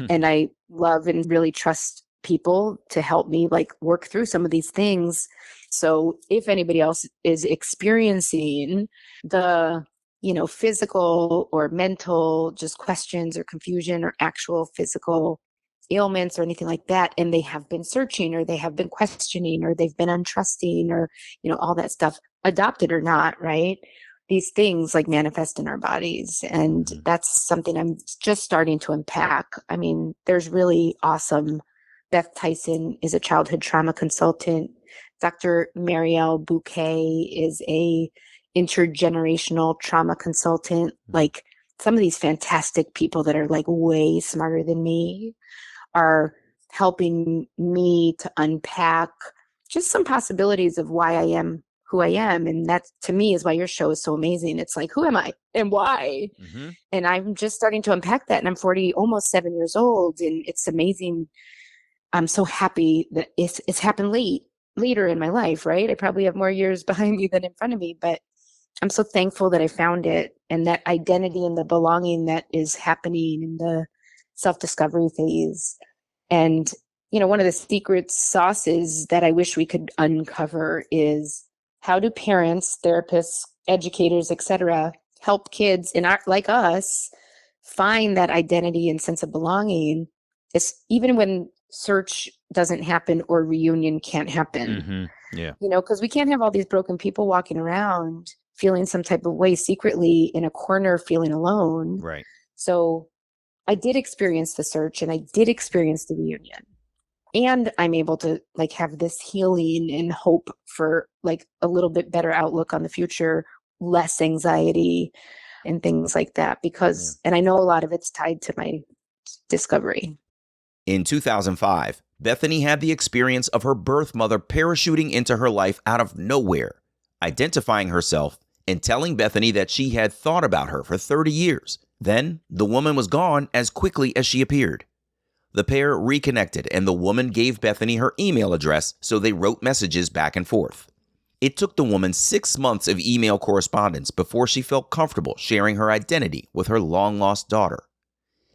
and I love and really trust people to help me work through some of these things. So if anybody else is experiencing the, physical or mental just questions or confusion or actual physical ailments or anything like that, and they have been searching or they have been questioning or they've been untrusting or, all that stuff, adopted or not, right? These things manifest in our bodies. And that's something I'm just starting to unpack. There's really awesome. Beth Tyson is a childhood trauma consultant. Dr. Marielle Bouquet is a intergenerational trauma consultant. Some of these fantastic people that are way smarter than me are helping me to unpack just some possibilities of why I am who I am. And that, to me, is why your show is so amazing. It's who am I and why? And I'm just starting to unpack that. And I'm 40, almost 7 years old. And it's amazing. I'm so happy that it's happened later in my life, right? I probably have more years behind me than in front of me, but I'm so thankful that I found it, and that identity and the belonging that is happening in the self-discovery phase. And, one of the secret sauces that I wish we could uncover is, how do parents, therapists, educators, etc., help kids like us find that identity and sense of belonging, even when search doesn't happen or reunion can't happen. Yeah. Because we can't have all these broken people walking around feeling some type of way secretly in a corner, feeling alone. Right. So I did experience the search and I did experience the reunion. And I'm able to have this healing and hope for a little bit better outlook on the future, less anxiety and things like that, because, and I know a lot of it's tied to my discovery. In 2005, Bethany had the experience of her birth mother parachuting into her life out of nowhere, identifying herself and telling Bethany that she had thought about her for 30 years. Then the woman was gone as quickly as she appeared. The pair reconnected, and the woman gave Bethany her email address, so they wrote messages back and forth. It took the woman 6 months of email correspondence before she felt comfortable sharing her identity with her long-lost daughter.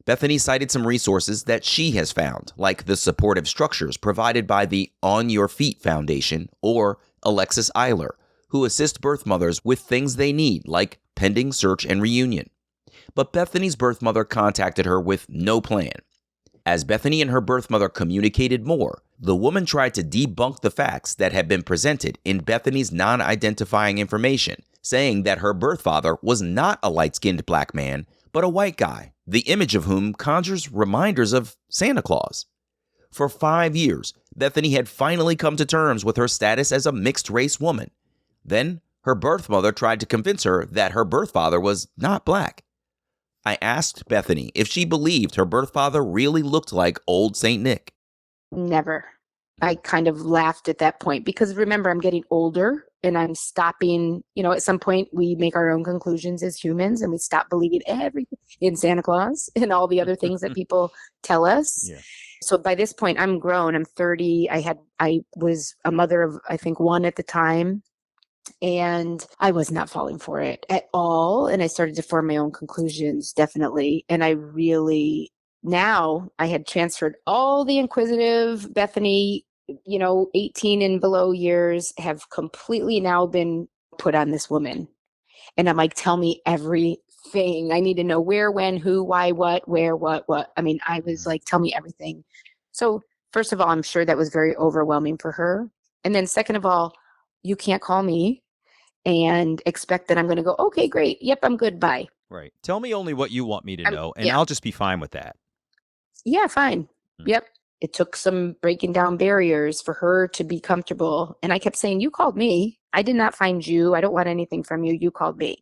Bethany cited some resources that she has found, like the supportive structures provided by the On Your Feet Foundation or Alexis Eiler, who assist birth mothers with things they need, like pending search and reunion. But Bethany's birth mother contacted her with no plan. As Bethany and her birth mother communicated more, the woman tried to debunk the facts that had been presented in Bethany's non-identifying information, saying that her birth father was not a light-skinned black man, but a white guy, the image of whom conjures reminders of Santa Claus. For 5 years, Bethany had finally come to terms with her status as a mixed-race woman. Then, her birth mother tried to convince her that her birth father was not black. I asked Bethany if she believed her birth father really looked like old St. Nick. Never. I kind of laughed at that point because remember, I'm getting older and I'm stopping, at some point we make our own conclusions as humans and we stop believing everything in Santa Claus and all the other things that people tell us. Yeah. So by this point, I'm grown. I'm 30. I was a mother of, I think, one at the time. And I was not falling for it at all. And I started to form my own conclusions, definitely. And now I had transferred all the inquisitive Bethany, 18 and below years have completely now been put on this woman. And I'm like, tell me everything. I need to know where, when, who, why, what, where, what. I mean, I was like, tell me everything. So first of all, I'm sure that was very overwhelming for her. And then second of all, you can't call me and expect that I'm going to go, okay, great. Yep, I'm good. Bye. Right. Tell me only what you want me to know, and I'll just be fine with that. Yeah, fine. Yep. It took some breaking down barriers for her to be comfortable. And I kept saying, you called me. I did not find you. I don't want anything from you. You called me.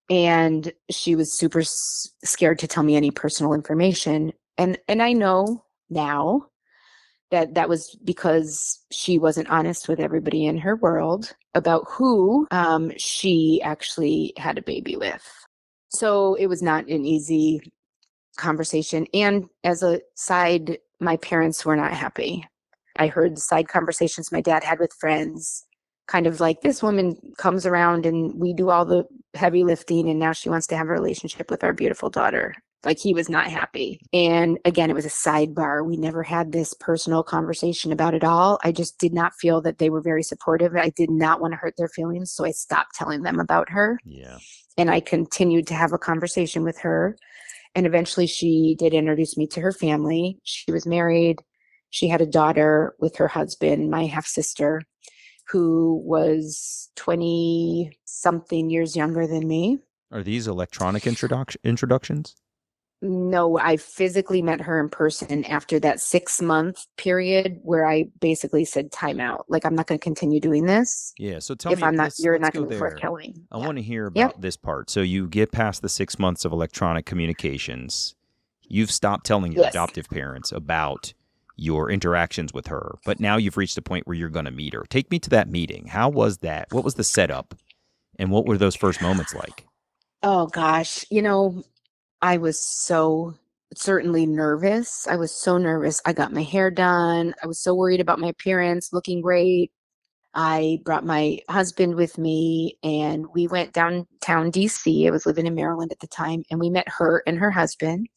And she was super scared to tell me any personal information. And I know now that was because she wasn't honest with everybody in her world about who she actually had a baby with. So it was not an easy conversation. And as a side, my parents were not happy. I heard side conversations my dad had with friends, kind of like, this woman comes around and we do all the heavy lifting and now she wants to have a relationship with our beautiful daughter. Like, he was not happy. And again, it was a sidebar. We never had this personal conversation about it all. I just did not feel that they were very supportive. I did not want to hurt their feelings. So I stopped telling them about her. Yeah. And I continued to have a conversation with her. And eventually she did introduce me to her family. She was married. She had a daughter with her husband, my half sister, who was 20 something years younger than me. Are these electronic introductions? No, I physically met her in person after that 6-month period where I basically said time out. Like, I'm not going to continue doing this. Yeah. So tell me, you're let's not go going to be there. forthcoming. I want to hear about this part. So you get past the 6 months of electronic communications. You've stopped telling your adoptive parents about your interactions with her, but now you've reached a point where you're going to meet her. Take me to that meeting. How was that? What was the setup? And what were those first moments like? Oh, gosh. I was so certainly nervous. I was so nervous. I got my hair done. I was so worried about my appearance, looking great. I brought my husband with me and we went downtown DC. I was living in Maryland at the time, and we met her and her husband.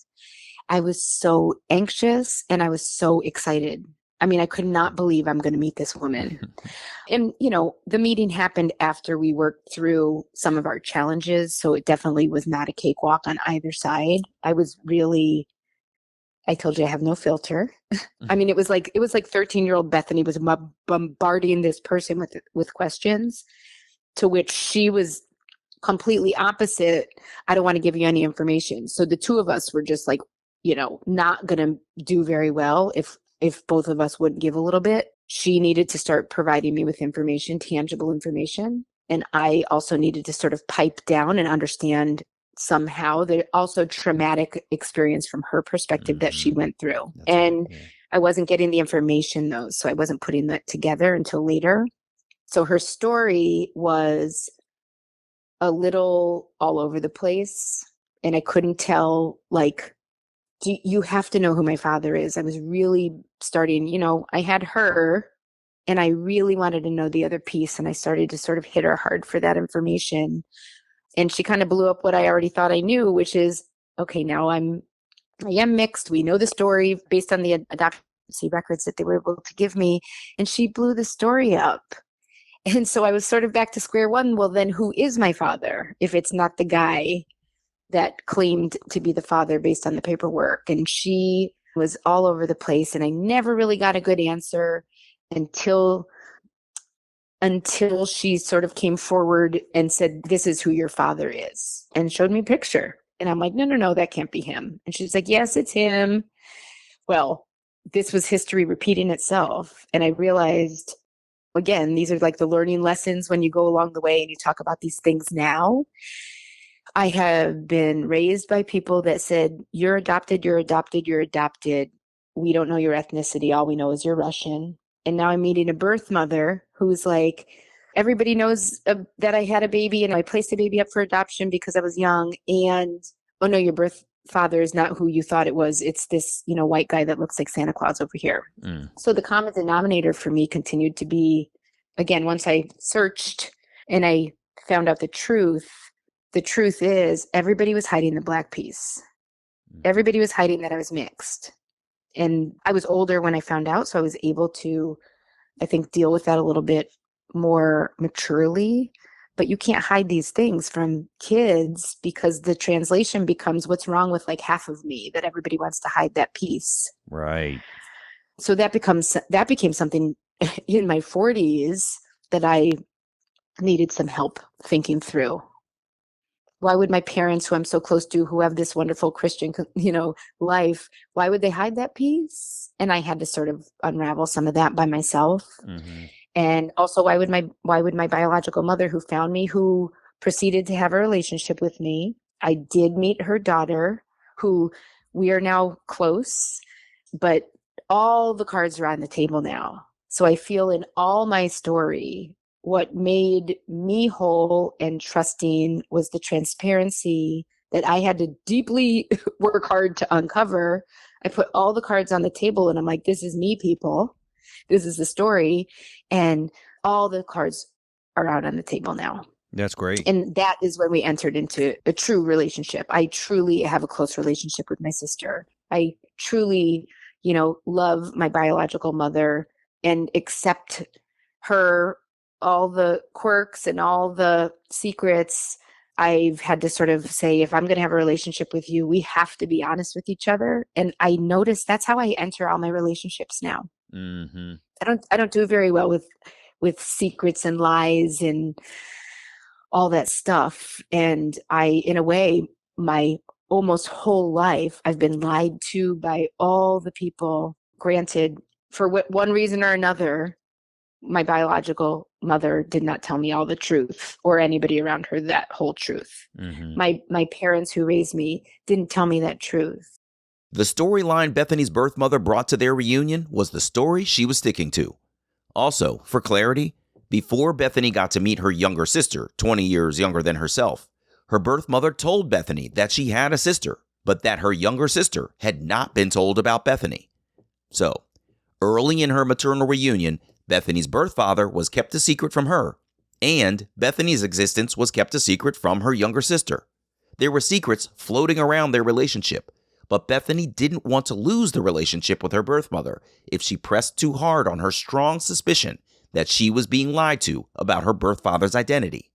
I was so anxious and I was so excited. I mean, I could not believe I'm going to meet this woman. And, the meeting happened after we worked through some of our challenges. So it definitely was not a cakewalk on either side. I told you I have no filter. I mean, it was like 13-year-old Bethany was bombarding this person with questions, to which she was completely opposite. I don't want to give you any information. So the two of us were just like, not going to do very well if both of us wouldn't give a little bit. She needed to start providing me with information, tangible information. And I also needed to sort of pipe down and understand somehow the also traumatic experience from her perspective that she went through. I wasn't getting the information though, so I wasn't putting that together until later. So her story was a little all over the place, and I couldn't tell, like, you have to know who my father is. I was really starting, I had her, And I really wanted to know the other piece. And I started to sort of hit her hard for that information. And she kind of blew up what I already thought I knew, which is, okay, now I am mixed. We know the story based on the adoption records that they were able to give me. And she blew the story up. And so I was sort of back to square one. Well, then who is my father if it's not the guy that claimed to be the father based on the paperwork? And she was all over the place. And I never really got a good answer until she sort of came forward and said, this is who your father is, and showed me a picture. And I'm like, no, that can't be him. And she's like, yes, it's him. Well, this was history repeating itself. And I realized, again, these are like the learning lessons when you go along the way and you talk about these things now. I have been raised by people that said, you're adopted, you're adopted, you're adopted. We don't know your ethnicity. All we know is you're Russian. And now I'm meeting a birth mother who's like, everybody knows that I had a baby and I placed a baby up for adoption because I was young. And, oh no, your birth father is not who you thought it was. It's this, white guy that looks like Santa Claus over here. So the common denominator for me continued to be, again, once I searched and I found out the truth is everybody was hiding the black piece. Everybody was hiding that I was mixed. And I was older when I found out, so I was able to, I think, deal with that a little bit more maturely. But you can't hide these things from kids because the translation becomes what's wrong with like half of me, that everybody wants to hide that piece. Right. So that became something in my 40s that I needed some help thinking through. Why would my parents, who I'm so close to, who have this wonderful Christian, life, why would they hide that piece? And I had to sort of unravel some of that by myself. Mm-hmm. And also, why would my biological mother, who found me, who proceeded to have a relationship with me, I did meet her daughter, who we are now close, but all the cards are on the table now. So I feel in all my story, what made me whole and trusting was the transparency that I had to deeply work hard to uncover. I put all the cards on the table and I'm like, this is me, people. This is the story. And all the cards are out on the table now. That's great. And that is when we entered into a true relationship. I truly have a close relationship with my sister. I truly, love my biological mother and accept her, all the quirks and all the secrets. I've had to sort of say, if I'm going to have a relationship with you, we have to be honest with each other. And I noticed that's how I enter all my relationships now. Mm-hmm. I don't do very well with secrets and lies and all that stuff. And in a way, my almost whole life, I've been lied to by all the people. Granted, for one reason or another, my biological mother did not tell me all the truth, or anybody around her that whole truth. Mm-hmm. My parents who raised me didn't tell me that truth. The storyline Bethany's birth mother brought to their reunion was the story she was sticking to. Also, for clarity, before Bethany got to meet her younger sister, 20 years younger than herself, her birth mother told Bethany that she had a sister, but that her younger sister had not been told about Bethany. So, early in her maternal reunion, Bethany's birth father was kept a secret from her, and Bethany's existence was kept a secret from her younger sister. There were secrets floating around their relationship, but Bethany didn't want to lose the relationship with her birth mother if she pressed too hard on her strong suspicion that she was being lied to about her birth father's identity.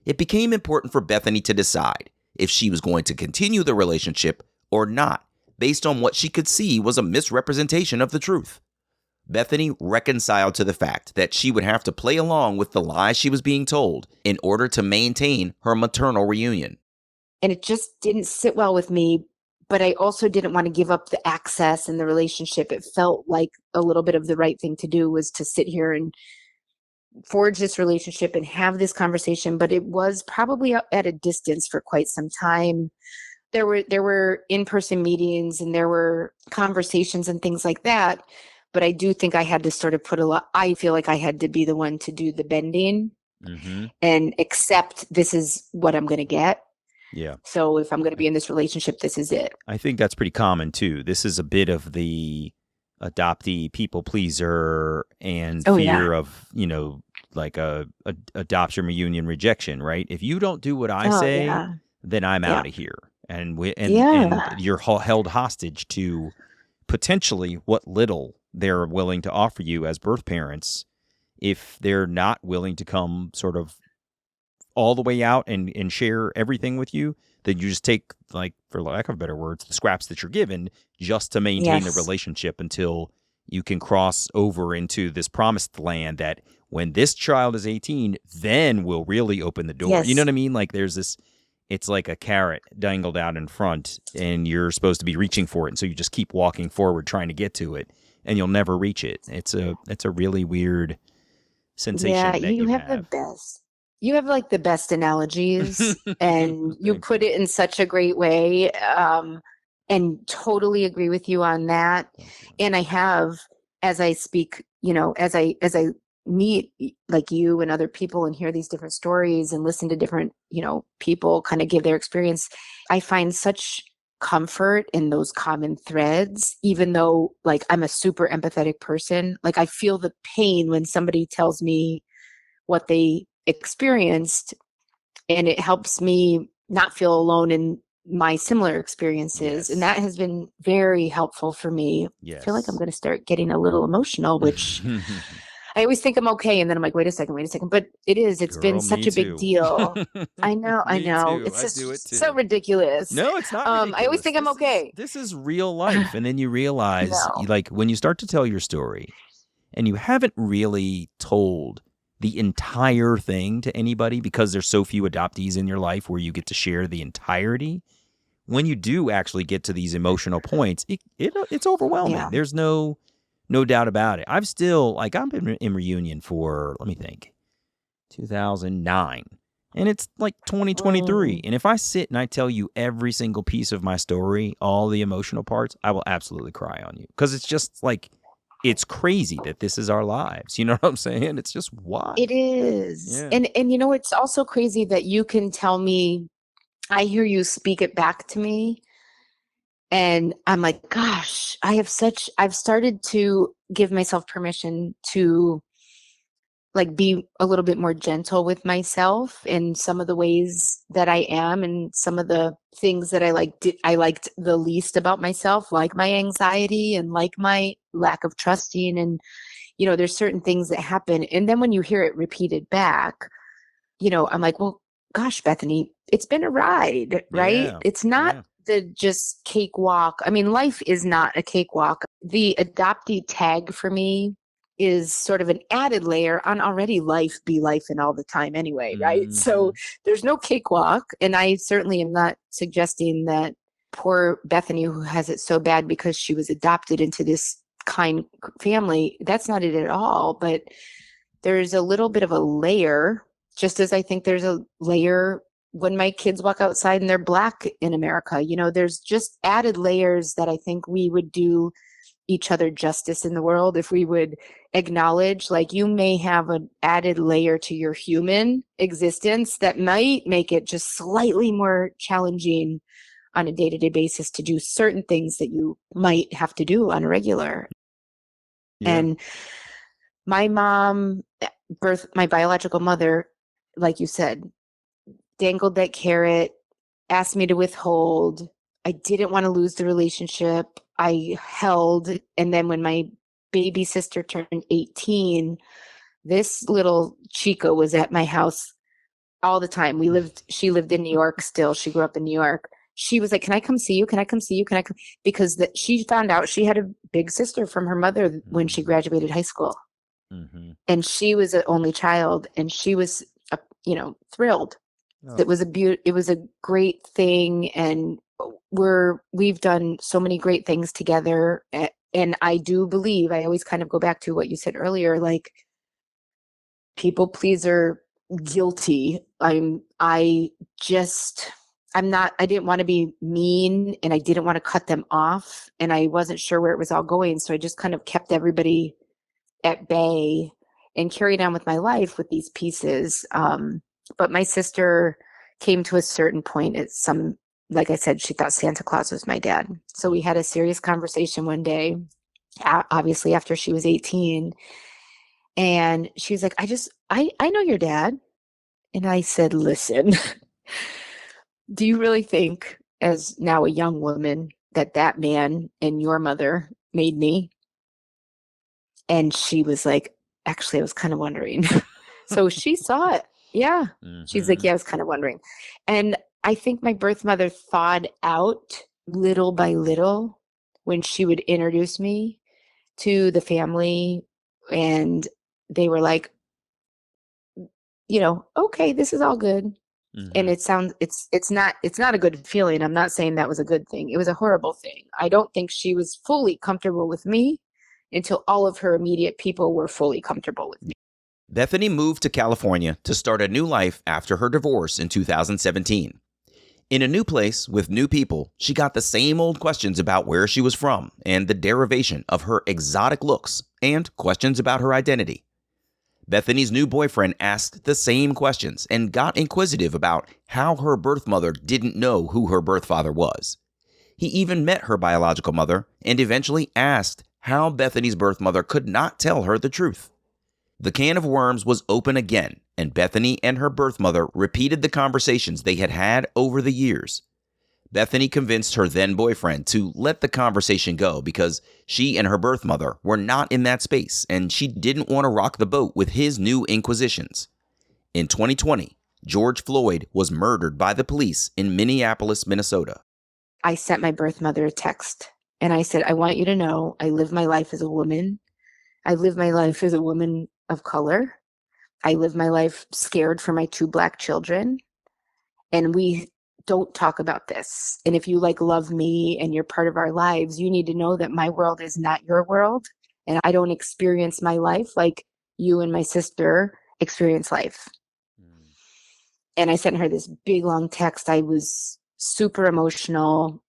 It became important for Bethany to decide if she was going to continue the relationship or not, based on what she could see was a misrepresentation of the truth. Bethany reconciled to the fact that she would have to play along with the lies she was being told in order to maintain her maternal reunion. And it just didn't sit well with me, but I also didn't want to give up the access and the relationship. It felt like a little bit of the right thing to do was to sit here and forge this relationship and have this conversation, but it was probably at a distance for quite some time. There were in-person meetings and there were conversations and things like that. But I do think I had to sort of I feel like I had to be the one to do the bending and accept this is what I'm going to get. Yeah. So if I'm going to be in this relationship, this is it. I think that's pretty common too. This is a bit of the adoptee, people pleaser, and Oh, fear yeah. of, like a adoption, reunion, rejection, right? If you don't do what I Oh, say, yeah. then I'm Yeah. out of here. And and Yeah. you're held hostage to potentially what little they're willing to offer you as birth parents if they're not willing to come sort of all the way out and share everything with you, then you just take, like, for lack of better words, the scraps that you're given just to maintain the Yes. relationship until you can cross over into this promised land that when this child is 18, then we'll really open the door. You know Yes. what I mean? Like there's this, it's like a carrot dangled out in front and you're supposed to be reaching for it. And so you just keep walking forward trying to get to it and you'll never reach it. It's a really weird Yeah, sensation that you you have the have. best. You have like the best analogies, and you Thank put you. it in such a great way. And totally agree with you on that. Thank you. And I have, as I speak, as I meet like you and other people and hear these different stories and listen to different, people kind of give their experience, I find such comfort in those common threads, even though like I'm a super empathetic person. Like I feel the pain when somebody tells me what they experienced, and it helps me not feel alone in my similar experiences. And Yes. that has been very helpful for me. I feel like I'm Yes. going to start getting a little emotional, which I always think I'm okay. And then I'm like, wait a second. But it's been Girl, such me a big too. deal. I Me know. too. It's I do it just so too. ridiculous. No, it's not I always ridiculous. think I'm This is okay. this is real life. And then you realize, No. like, when you start to tell your story and you haven't really told the entire thing to anybody because there's so few adoptees in your life where you get to share the entirety. When you do actually get to these emotional points, it's overwhelming. Yeah. There's no doubt about it. I've been in reunion for, let me think, 2009. And it's like 2023. Mm. And if I sit and I tell you every single piece of my story, all the emotional parts, I will absolutely cry on you. Because it's just like, it's crazy that this is our lives. You know what I'm saying? It's just wild. It is. Yeah. And it's also crazy that you can tell me, I hear you speak it back to me, and I'm like, gosh, I've started to give myself permission to like be a little bit more gentle with myself in some of the ways that I am, and some of the things that I liked the least about myself, like my anxiety and like my lack of trusting. And there's certain things that happen, and then when you hear it repeated back, I'm like, well, gosh, Bethany, it's been a ride, right? Yeah. It's not Yeah. the just cakewalk. I mean, life is not a cakewalk. The adoptee tag for me is sort of an added layer on already life be life and all the time anyway, right? So Mhm. there's no cakewalk. And I certainly am not suggesting that poor Bethany, who has it so bad because she was adopted into this kind family, that's not it at all. But there's a little bit of a layer, just as I think there's a layer when my kids walk outside and they're Black in America. There's just added layers that I think we would do each other justice in the world if we would acknowledge, like, you may have an added layer to your human existence that might make it just slightly more challenging on a day-to-day basis to do certain things that you might have to do on a regular. Yeah. And my mom, my biological mother, like you said, dangled that carrot, asked me to withhold. I didn't want to lose the relationship. I held. And then when my baby sister turned 18, this little Chica was at my house all the time. She lived in New York still. She grew up in New York. She was like, can I come see you? Can I come see you? Can I come? Because she found out she had a big sister from her mother when she graduated high school. Mhm. And she was an only child, and she was, thrilled. Oh. It was a great thing, and we've done so many great things together. And I do believe, I always kind of go back to what you said earlier, like, people pleaser, guilty. I didn't want to be mean, and I didn't want to cut them off, and I wasn't sure where it was all going. So I just kind of kept everybody at bay and carried on with my life with these pieces. But my sister came to a certain point like I said, she thought Santa Claus was my dad. So we had a serious conversation one day, obviously after she was 18. And she was like, I know your dad. And I said, listen, do you really think, as now a young woman, that man and your mother made me? And she was like, actually, I was kind of wondering. So she saw it. Yeah. She's like, yeah, I was kind of wondering. And I think my birth mother thawed out little by little when she would introduce me to the family. And they were like, okay, this is all good. And it's not a good feeling. I'm not saying that was a good thing. It was a horrible thing. I don't think she was fully comfortable with me until all of her immediate people were fully comfortable with me. Bethany moved to California to start a new life after her divorce in 2017. In a new place with new people, she got the same old questions about where she was from and the derivation of her exotic looks and questions about her identity. Bethany's new boyfriend asked the same questions and got inquisitive about how her birth mother didn't know who her birth father was. He even met her biological mother and eventually asked how Bethany's birth mother could not tell her the truth. The can of worms was open again, and Bethany and her birth mother repeated the conversations they had had over the years. Bethany convinced her then boyfriend to let the conversation go because she and her birth mother were not in that space and she didn't want to rock the boat with his new inquisitions. In 2020, George Floyd was murdered by the police in Minneapolis, Minnesota. I sent my birth mother a text and I said, I want you to know I live my life as a woman. I live my life as a woman of color. I live my life scared for my 2 Black children. And we don't talk about this. And if you love me and you're part of our lives, you need to know that my world is not your world. And I don't experience my life like you and my sister experience life. And I sent her this big long text. I was super emotional,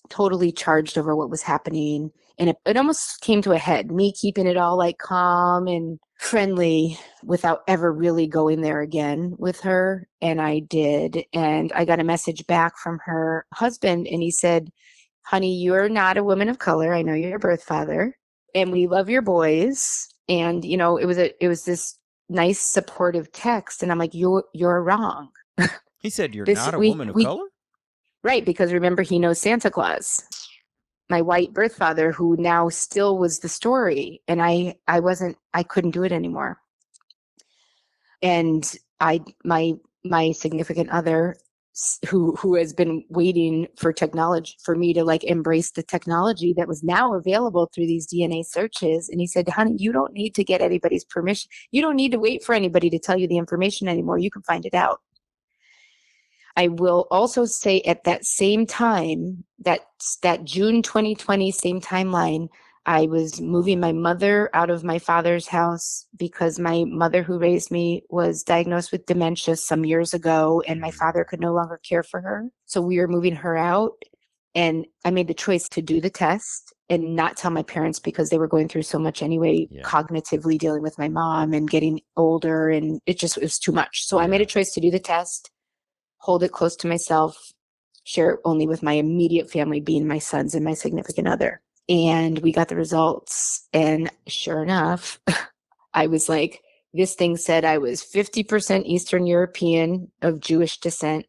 totally charged over what was happening. And it almost came to a head, me keeping it all calm and friendly without ever really going there again with her. And I did. And I got a message back from her husband and he said, honey, you're not a woman of color. I know you're your birth father and we love your boys. And, it was this nice supportive text. And I'm like, you're wrong. He said, you're not a woman of color? Right. Because remember, he knows Santa Claus. My white birth father, who now still was the story. And I couldn't do it anymore. And my significant other who has been waiting for technology, for me to embrace the technology that was now available through these DNA searches. And he said, honey, you don't need to get anybody's permission. You don't need to wait for anybody to tell you the information anymore. You can find it out. I will also say at that same time, that June 2020, same timeline, I was moving my mother out of my father's house because my mother who raised me was diagnosed with dementia some years ago and my father could no longer care for her. So we were moving her out and I made the choice to do the test and not tell my parents because they were going through so much anyway, cognitively dealing with my mom and getting older and it was too much. So I made a choice to do the test, hold it close to myself, share it only with my immediate family, being my sons and my significant other. And we got the results. And sure enough, I was like, this thing said I was 50% Eastern European of Jewish descent.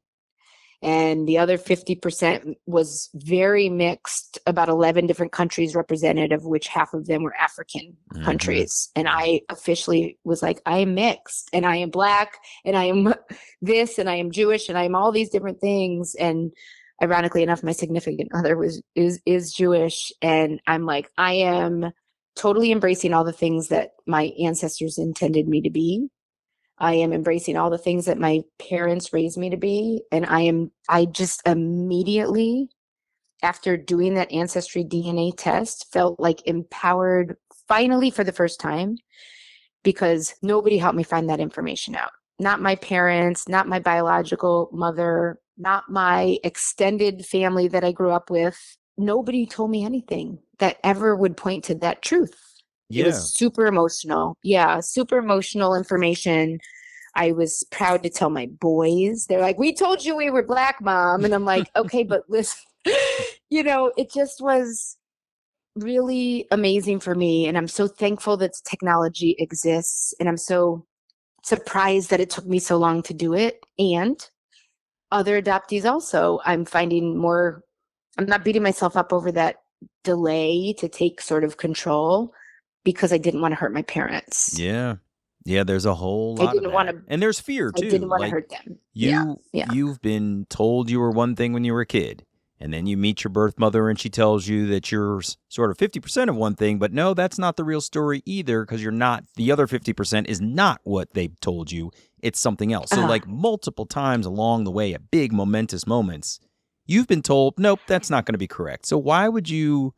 And the other 50% was very mixed, about 11 different countries represented, of which half of them were African countries. And I officially was like, I am mixed and I am Black and I am this and I am Jewish and I am all these different things. And ironically enough, my significant other is Jewish. And I'm like, I am totally embracing all the things that my ancestors intended me to be. I am embracing all the things that my parents raised me to be. And I just immediately, after doing that ancestry DNA test, felt empowered finally for the first time because nobody helped me find that information out. Not my parents, not my biological mother, not my extended family that I grew up with. Nobody told me anything that ever would point to that truth. Yeah. It was super emotional. Yeah, super emotional information. I was proud to tell my boys. They're like, we told you we were Black, Mom. And I'm like, okay, but listen, it just was really amazing for me. And I'm so thankful that technology exists. And I'm so surprised that it took me so long to do it. And other adoptees also, I'm finding more, I'm not beating myself up over that delay to take sort of control because I didn't want to hurt my parents. Yeah. Yeah, there's a whole lot I didn't of want that. to, And there's fear too. I didn't want to Like hurt them. Yeah. you've been told you were one thing when you were a kid. And then you meet your birth mother and she tells you that you're sort of 50% of one thing, but no, that's not the real story either, because you're not, the other 50% is not what they told you. It's something else. So like multiple times along the way at big momentous moments, you've been told, nope, that's not going to be correct. So why would you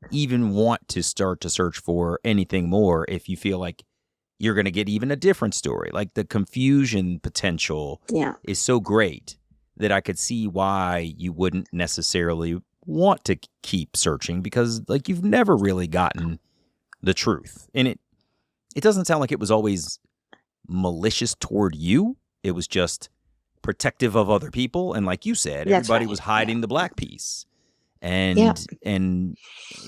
even want to start to search for anything more if you feel like you're going to get even a different story? Like the confusion potential is so great that I could see why you wouldn't necessarily want to keep searching, because like you've never really gotten the truth. And it doesn't sound like it was always malicious toward you. It was just protective of other people. And like you said, everybody was hiding the black piece. And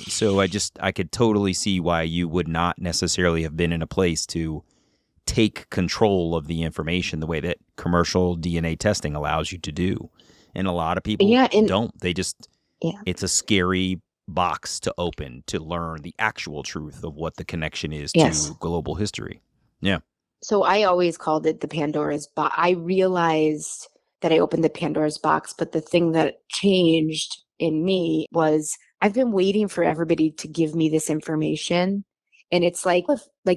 so I could totally see why you would not necessarily have been in a place to take control of the information the way that commercial DNA testing allows you to do. And a lot of people don't. They just, it's a scary box to open to learn the actual truth of what the connection is to global history. Yeah. So I always called it the Pandora's box. I realized that I opened the Pandora's box, but the thing that changed in me was I've been waiting for everybody to give me this information. And it's like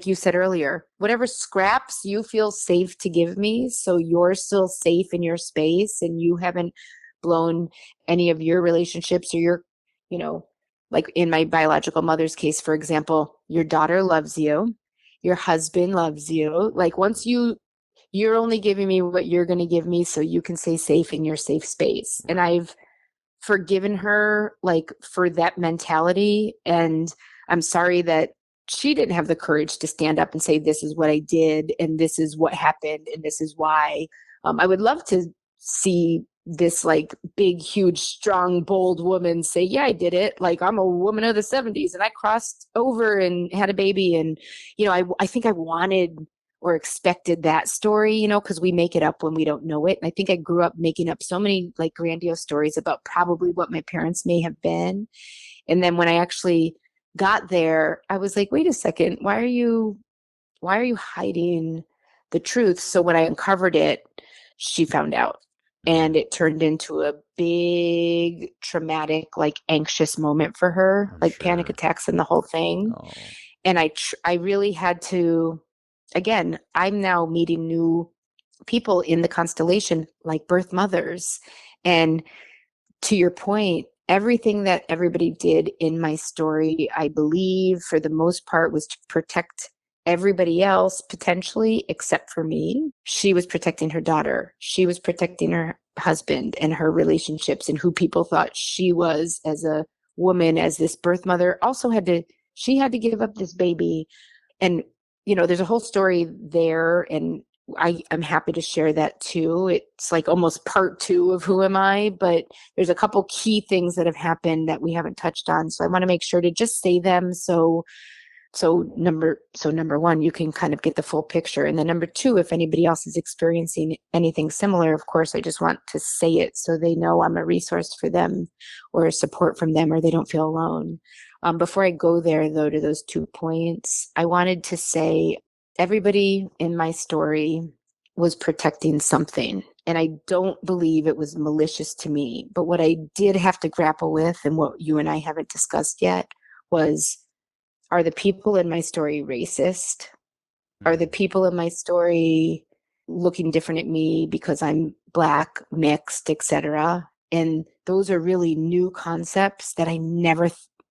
you said earlier, whatever scraps you feel safe to give me, so you're still safe in your space and you haven't blown any of your relationships or your, like in my biological mother's case, for example, your daughter loves you, your husband loves you. Like once you're only giving me what you're going to give me so you can stay safe in your safe space. And I've forgiven her like for that mentality. And I'm sorry that she didn't have the courage to stand up and say, this is what I did, and this is what happened, and this is why. I would love to see this like big, huge, strong, bold woman say, yeah, I did it. Like I'm a woman of the 70s and I crossed over and had a baby. And, I think I wanted or expected that story, because we make it up when we don't know it. And I think I grew up making up so many like grandiose stories about probably what my parents may have been. And then when I actually got there, I was like, wait a second, why are you hiding the truth? So when I uncovered it, she found out. And it turned into a big traumatic, like anxious moment for her, panic attacks and the whole thing. Oh. And I really had to, again, I'm now meeting new people in the constellation, like birth mothers. And to your point, everything that everybody did in my story, I believe for the most part was to protect everybody else potentially, except for me. She was protecting her daughter. She was protecting her husband and her relationships and who people thought she was as a woman, as this birth mother. Also she had to give up this baby. And, there's a whole story there, and I'm happy to share that too. It's like almost part 2 of Who Am I? But there's a couple key things that have happened that we haven't touched on. So I want to make sure to just say them. So number 1, you can kind of get the full picture. And then number 2, if anybody else is experiencing anything similar, of course, I just want to say it so they know I'm a resource for them or a support from them, or they don't feel alone. Before I go there, though, to those 2 points, I wanted to say everybody in my story was protecting something. And I don't believe it was malicious to me. But what I did have to grapple with, and what you and I haven't discussed yet, was, are the people in my story racist? Are the people in my story looking different at me because I'm Black, mixed, etc.? And those are really new concepts that I never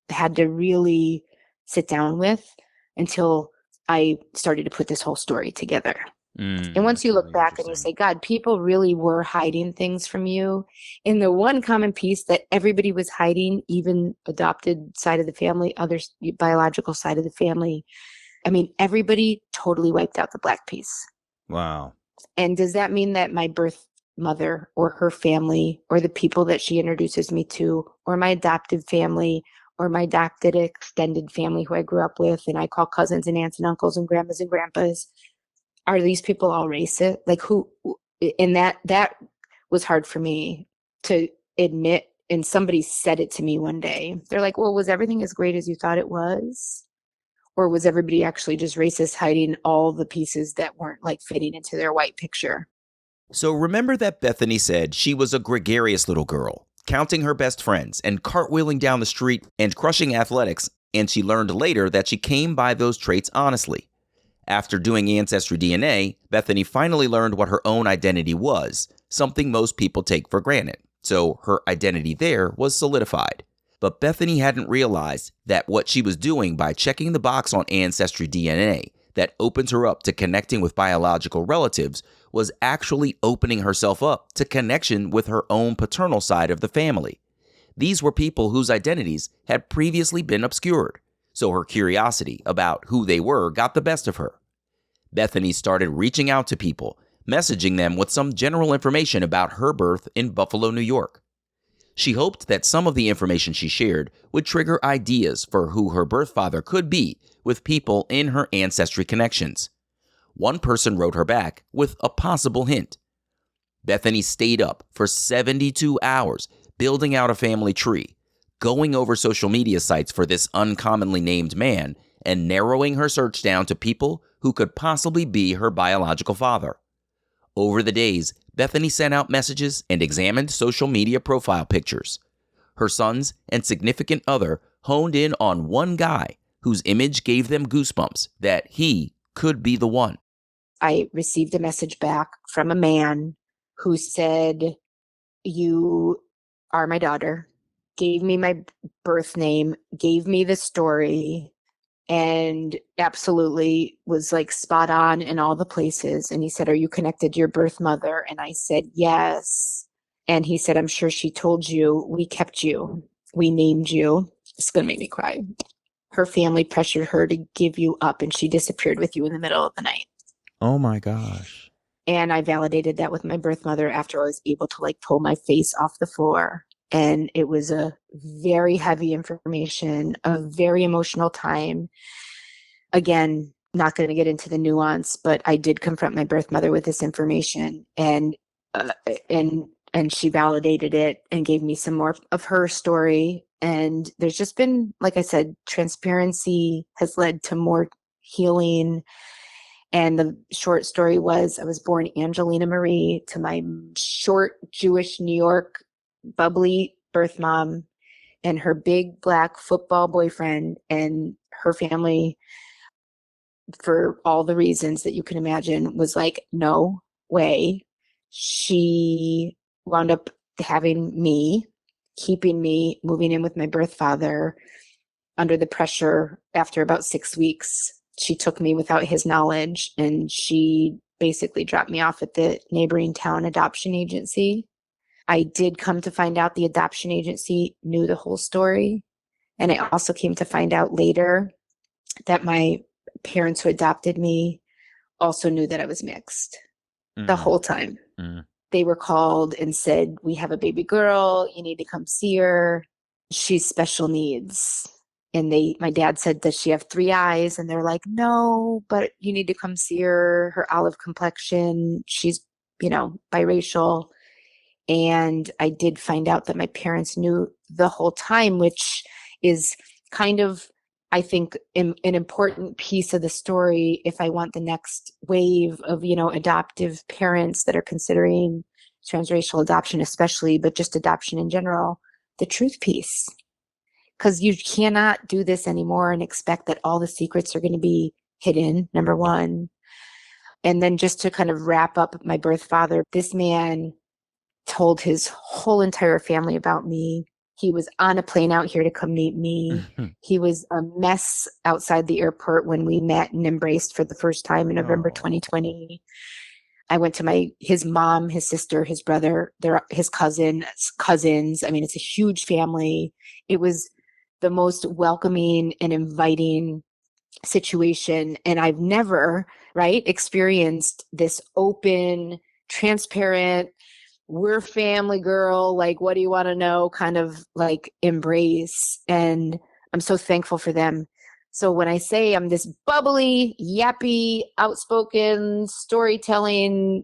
had to really sit down with until I started to put this whole story together. And once you look back and you say, God, people really were hiding things from you. And the one common piece that everybody was hiding, even adopted side of the family, other biological side of the family, I mean, everybody totally wiped out the Black piece. Wow. And does that mean that my birth mother or her family or the people that she introduces me to or my adoptive family or my adopted extended family who I grew up with, and I call cousins and aunts and uncles and grandmas and grandpas. Are these people all racist? Like who? And that was hard for me to admit. And somebody said it to me one day. They're like, well, was everything as great as you thought it was? Or was everybody actually just racist, hiding all the pieces that weren't like fitting into their white picture? So remember that Bethany said she was a gregarious little girl, counting her best friends and cartwheeling down the street and crushing athletics, and she learned later that she came by those traits honestly. After doing Ancestry DNA, Bethany finally learned what her own identity was, something most people take for granted. So her identity there was solidified. But Bethany hadn't realized that what she was doing by checking the box on Ancestry DNA that opens her up to connecting with biological relatives was actually opening herself up to connection with her own paternal side of the family. These were people whose identities had previously been obscured, so her curiosity about who they were got the best of her. Bethany started reaching out to people, messaging them with some general information about her birth in Buffalo, New York. She hoped that some of the information she shared would trigger ideas for who her birth father could be with people in her ancestry connections. One person wrote her back with a possible hint. Bethany stayed up for 72 hours building out a family tree, going over social media sites for this uncommonly named man, and narrowing her search down to people who could possibly be her biological father. Over the days, Bethany sent out messages and examined social media profile pictures. Her sons and significant other honed in on one guy whose image gave them goosebumps that he could be the one. I received a message back from a man who said, "You are my daughter," gave me my birth name, gave me the story, and absolutely was like spot on in all the places. And he said, "Are you connected to your birth mother?" And I said, "Yes." And he said, "I'm sure she told you. We kept you. We named you." It's going to make me cry. Her family pressured her to give you up, and she disappeared with you in the middle of the night. Oh my gosh. And I validated that with my birth mother after I was able to like pull my face off the floor. And it was a very heavy information, a very emotional time. Again, not going to get into the nuance, but I did confront my birth mother with this information, and she validated it and gave me some more of her story. And there's just been, like I said, transparency has led to more healing. And the short story was, I was born Angelina Marie to my short Jewish New York bubbly birth mom and her big black football boyfriend, and her family, for all the reasons that you can imagine, was like, no way. She wound up having me, keeping me, moving in with my birth father under the pressure. After about 6 weeks, she took me without his knowledge, and she basically dropped me off at the neighboring town adoption agency. I did come to find out the adoption agency knew the whole story. And I also came to find out later that my parents who adopted me also knew that I was mixed the whole time. They were called and said, "We have a baby girl. You need to come see her. She's special needs." And my dad said, "Does she have 3 eyes?" And they're like, "No, but you need to come see her. Her olive complexion. She's, biracial." And I did find out that my parents knew the whole time, which is kind of, I think, an important piece of the story if I want the next wave of, adoptive parents that are considering transracial adoption especially, but just adoption in general, the truth piece. Because you cannot do this anymore and expect that all the secrets are going to be hidden, number one. And then just to kind of wrap up my birth father, this man told his whole entire family about me. He was on a plane out here to come meet me. He was a mess outside the airport when we met and embraced for the first time in November 2020. I went to his mom, his sister, his brother, his cousins. I mean, it's a huge family. It was the most welcoming and inviting situation. And I've never, experienced this open, transparent, we're family, girl. Like, what do you want to know? Kind of like embrace. And I'm so thankful for them. So when I say I'm this bubbly, yappy, outspoken, storytelling,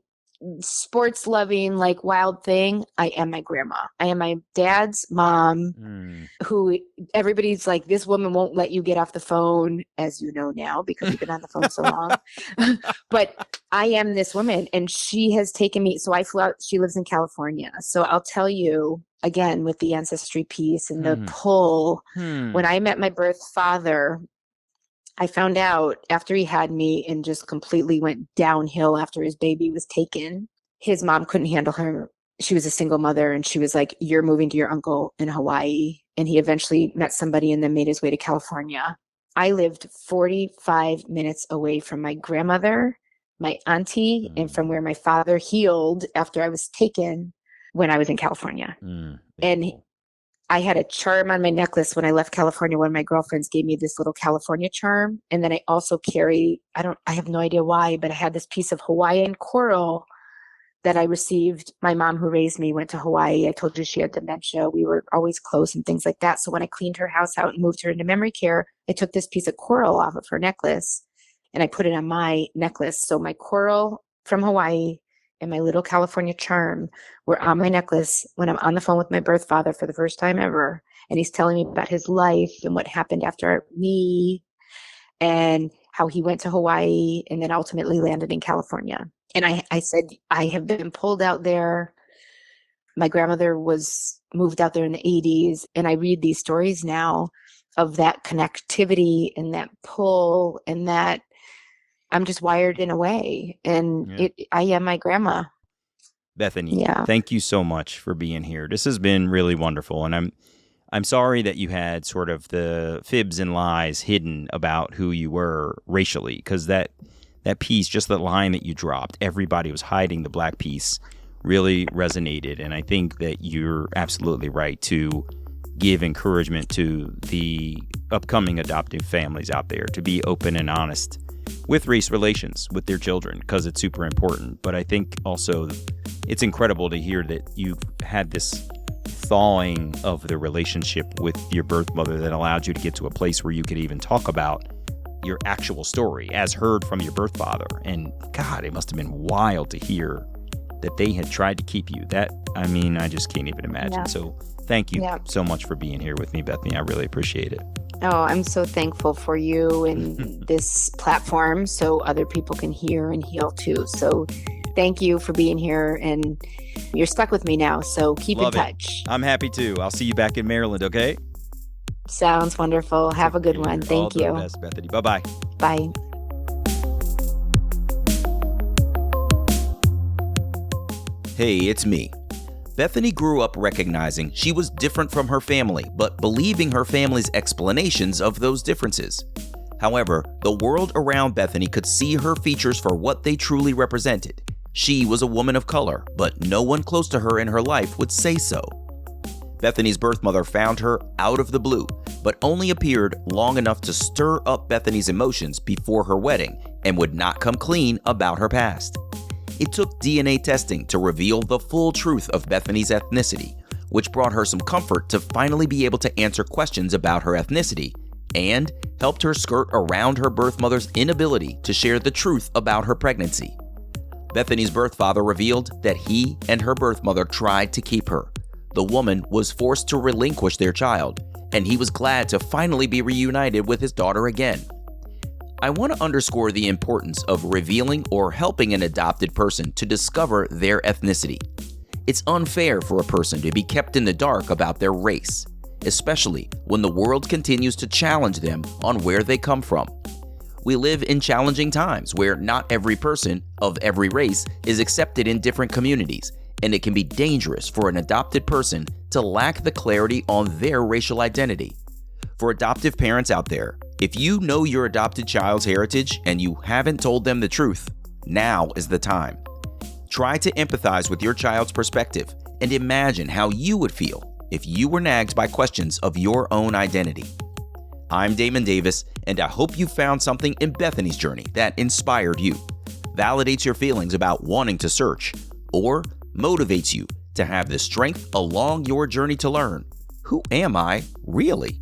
sports loving, like wild thing, I am my grandma. I am my dad's mom, who everybody's like, this woman won't let you get off the phone, as you know now, because you've been on the phone so long. But I am this woman, and she has taken me. So I flew out. She lives in California. So I'll tell you again with the ancestry piece and the pull. When I met my birth father, I found out after he had me and just completely went downhill after his baby was taken. His mom couldn't handle her. She was a single mother, and she was like, you're moving to your uncle in Hawaii. And he eventually met somebody and then made his way to California. I lived 45 minutes away from my grandmother, my auntie, and from where my father healed after I was taken when I was in California. And I had a charm on my necklace when I left California. One of my girlfriends gave me this little California charm. And then I also carry, I have no idea why, but I had this piece of Hawaiian coral that I received. My mom, who raised me, went to Hawaii. I told you she had dementia. We were always close and things like that. So when I cleaned her house out and moved her into memory care, I took this piece of coral off of her necklace and I put it on my necklace. So my coral from Hawaii and my little California charm were on my necklace when I'm on the phone with my birth father for the first time ever. And he's telling me about his life and what happened after me and how he went to Hawaii and then ultimately landed in California. And I said, I have been pulled out there. My grandmother was moved out there in the 80s. And I read these stories now of that connectivity and that pull and that I'm just wired in a way. And I am my grandma. Bethany, thank you so much for being here. This has been really wonderful. And I'm sorry that you had sort of the fibs and lies hidden about who you were racially, because that piece, just the line that you dropped, everybody was hiding the black piece, really resonated. And I think that you're absolutely right to give encouragement to the upcoming adoptive families out there to be open and honest with race relations with their children, because it's super important. But I think also it's incredible to hear that you've had this thawing of the relationship with your birth mother that allowed you to get to a place where you could even talk about your actual story as heard from your birth father. And God, it must have been wild to hear that they had tried to keep you. I just can't even imagine. Yeah. So thank you so much for being here with me, Bethany. I really appreciate it. Oh, I'm so thankful for you and this platform so other people can hear and heal too. So thank you for being here, and you're stuck with me now, so keep in touch. I'm happy to. I'll see you back in Maryland, okay? Sounds wonderful. Have a good one. Thank you. All the best, Bethany. Bye-bye. Bye. Hey, it's me. Bethany grew up recognizing she was different from her family, but believing her family's explanations of those differences. However, the world around Bethany could see her features for what they truly represented. She was a woman of color, but no one close to her in her life would say so. Bethany's birth mother found her out of the blue, but only appeared long enough to stir up Bethany's emotions before her wedding and would not come clean about her past. It took DNA testing to reveal the full truth of Bethany's ethnicity, which brought her some comfort to finally be able to answer questions about her ethnicity and helped her skirt around her birth mother's inability to share the truth about her pregnancy. Bethany's birth father revealed that he and her birth mother tried to keep her. The woman was forced to relinquish their child, and he was glad to finally be reunited with his daughter again. I want to underscore the importance of revealing or helping an adopted person to discover their ethnicity. It's unfair for a person to be kept in the dark about their race, especially when the world continues to challenge them on where they come from. We live in challenging times where not every person of every race is accepted in different communities, and it can be dangerous for an adopted person to lack the clarity on their racial identity. For adoptive parents out there, if you know your adopted child's heritage and you haven't told them the truth, now is the time. Try to empathize with your child's perspective and imagine how you would feel if you were nagged by questions of your own identity. I'm Damon Davis, and I hope you found something in Bethany's journey that inspired you, validates your feelings about wanting to search, or motivates you to have the strength along your journey to learn, who am I really?